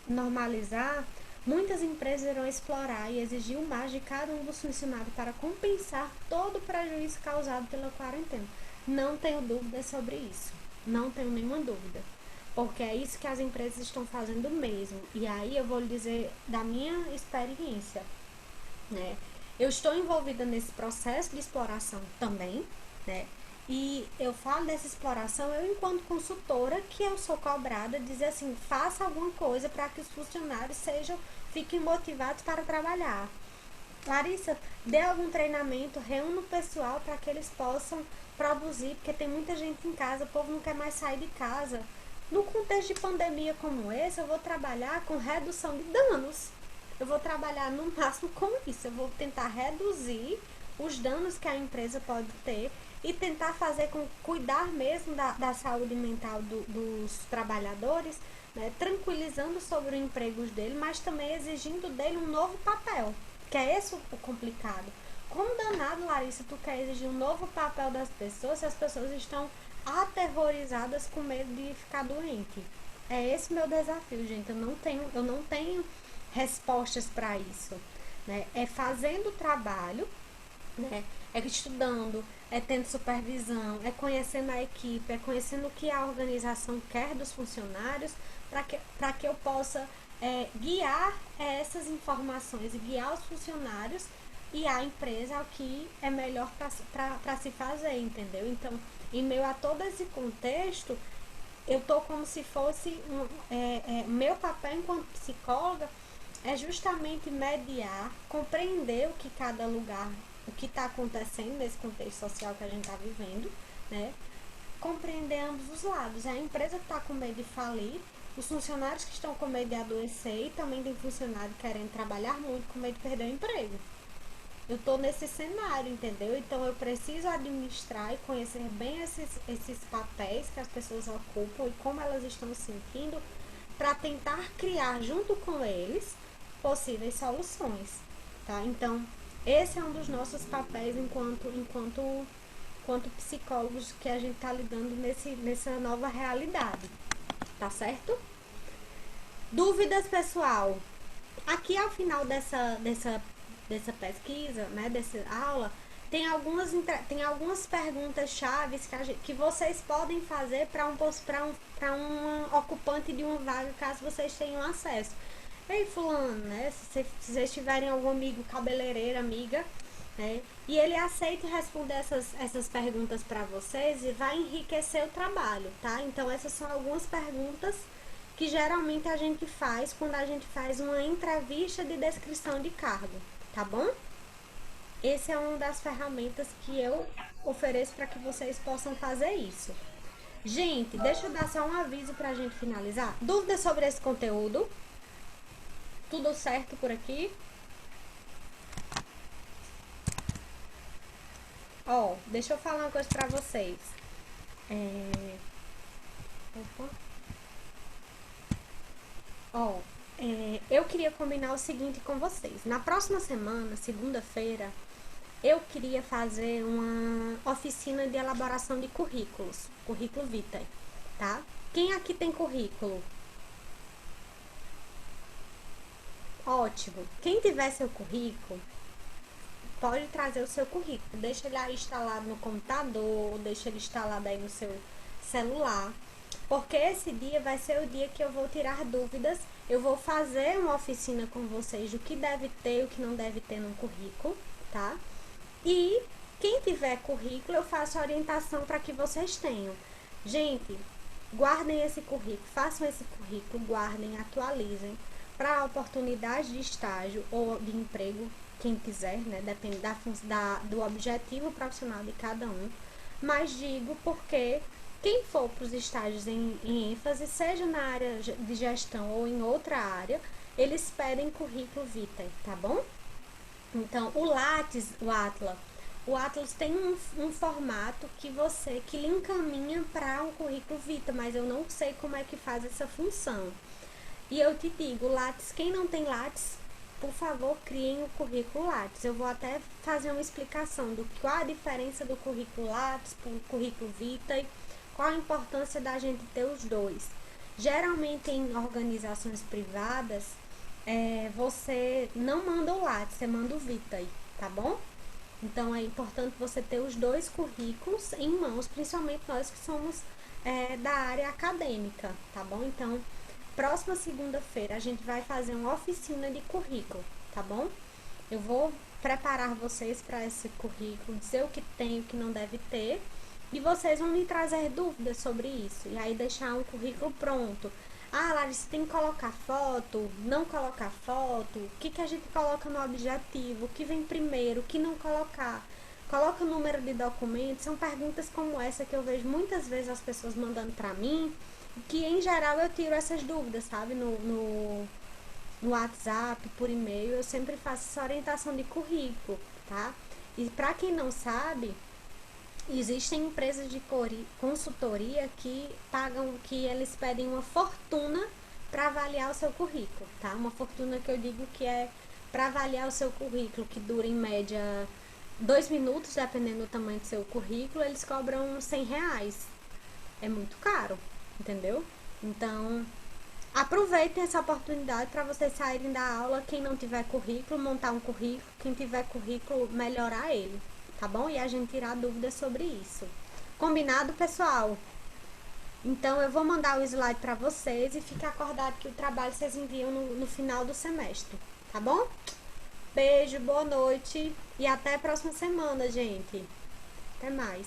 A: normalizar, muitas empresas irão explorar e exigir o mais de cada um dos funcionários para compensar todo o prejuízo causado pela quarentena. Não tenho dúvida sobre isso. Não tenho nenhuma dúvida. Porque é isso que as empresas estão fazendo mesmo. E aí eu vou lhe dizer da minha experiência, né? Eu estou envolvida nesse processo de exploração também, né? E eu falo dessa exploração, eu enquanto consultora, que eu sou cobrada, dizer assim, faça alguma coisa para que os funcionários fiquem motivados para trabalhar. Larissa, dê algum treinamento, reúna o pessoal para que eles possam produzir, porque tem muita gente em casa, o povo não quer mais sair de casa. No contexto de pandemia como esse, eu vou trabalhar com redução de danos. Eu vou trabalhar no máximo com isso. Eu vou tentar reduzir os danos que a empresa pode ter e tentar cuidar mesmo da saúde mental dos trabalhadores, né, tranquilizando sobre o emprego dele, mas também exigindo dele um novo papel, que é esse o complicado. Como danado, Larissa, tu quer exigir um novo papel das pessoas se as pessoas estão aterrorizadas com medo de ficar doente? É esse meu desafio, gente. Eu não tenho respostas para isso, né? É fazendo o trabalho, né? É estudando, é tendo supervisão, é conhecendo a equipe, é conhecendo o que a organização quer dos funcionários, para que eu possa guiar essas informações e guiar os funcionários e a empresa ao que é melhor para se fazer, entendeu? Então, em meio a todo esse contexto, eu tô como se fosse meu papel enquanto psicóloga é justamente mediar, compreender o que cada lugar, o que está acontecendo nesse contexto social que a gente está vivendo, né? Compreender ambos os lados. A empresa que está com medo de falir, os funcionários que estão com medo de adoecer, e também tem funcionário querendo trabalhar muito com medo de perder o emprego. Eu estou nesse cenário, entendeu? Então eu preciso administrar e conhecer bem esses papéis que as pessoas ocupam e como elas estão se sentindo, para tentar criar junto com eles possíveis soluções, tá? Então, esse é um dos nossos papéis enquanto psicólogos que a gente está lidando nessa nova realidade, tá certo? Dúvidas, pessoal? Aqui ao final dessa pesquisa, né, dessa aula, tem algumas perguntas chaves que vocês podem fazer para um ocupante de uma vaga, caso vocês tenham acesso. Ei, fulano, né, se vocês tiverem algum amigo cabeleireiro, amiga, né, e ele aceita responder essas perguntas para vocês e vai enriquecer o trabalho, tá? Então, essas são algumas perguntas que geralmente a gente faz quando a gente faz uma entrevista de descrição de cargo, tá bom? Essa é uma das ferramentas que eu ofereço para que vocês possam fazer isso. Gente, deixa eu dar só um aviso para a gente finalizar. Dúvidas sobre esse conteúdo? Tudo certo por aqui? Ó, deixa eu falar uma coisa para vocês. Eu queria combinar o seguinte com vocês. Na próxima semana, segunda-feira, eu queria fazer uma oficina de elaboração de currículos, currículo vitae, tá? Quem aqui tem currículo? Ótimo. Quem tiver seu currículo, pode trazer o seu currículo. Deixa ele aí instalado no computador, deixa ele instalado aí no seu celular, porque esse dia vai ser o dia que eu vou tirar dúvidas. Eu vou fazer uma oficina com vocês do que deve ter e o que não deve ter no currículo, tá? E quem tiver currículo, eu faço a orientação para que vocês tenham. Gente, guardem esse currículo, façam esse currículo, guardem, atualizem para oportunidade de estágio ou de emprego, quem quiser, né? Depende do objetivo profissional de cada um. Mas digo porque quem for para os estágios em ênfase, seja na área de gestão ou em outra área, eles pedem currículo vitae, tá bom? Então, o Atlas tem um formato que lhe encaminha para um currículo vitae, mas eu não sei como é que faz essa função. E eu te digo, Lattes, quem não tem Lattes, por favor, criem o currículo Lattes. Eu vou até fazer uma explicação do qual a diferença do currículo Lattes para o currículo vitae, qual a importância da gente ter os dois. Geralmente em organizações privadas, você não manda o Lattes, você manda o vitae, tá bom? Então é importante você ter os dois currículos em mãos, principalmente nós que somos da área acadêmica, tá bom? Então, próxima segunda-feira a gente vai fazer uma oficina de currículo, tá bom? Eu vou preparar vocês para esse currículo, dizer o que tem e o que não deve ter, E vocês vão me trazer dúvidas sobre isso. E aí deixar um currículo pronto. Ah, Larissa, tem que colocar foto, não colocar foto, o que a gente coloca no objetivo, o que vem primeiro, o que não colocar. Coloca o número de documentos, são perguntas como essa que eu vejo muitas vezes as pessoas mandando pra mim, que em geral eu tiro essas dúvidas, sabe, no WhatsApp, por e-mail, eu sempre faço essa orientação de currículo, tá? E pra quem não sabe, existem empresas de consultoria que pagam, que eles pedem uma fortuna para avaliar o seu currículo, tá? Uma fortuna que eu digo que é para avaliar o seu currículo, que dura em média 2 minutos, dependendo do tamanho do seu currículo, eles cobram R$100. É muito caro, entendeu? Então, aproveitem essa oportunidade para vocês saírem da aula. Quem não tiver currículo, montar um currículo. Quem tiver currículo, melhorar ele, tá bom? E a gente tirar dúvidas sobre isso. Combinado, pessoal? Então, eu vou mandar o slide para vocês e fica acordado que o trabalho vocês enviam no final do semestre, tá bom? Beijo, boa noite e até a próxima semana, gente. Até mais.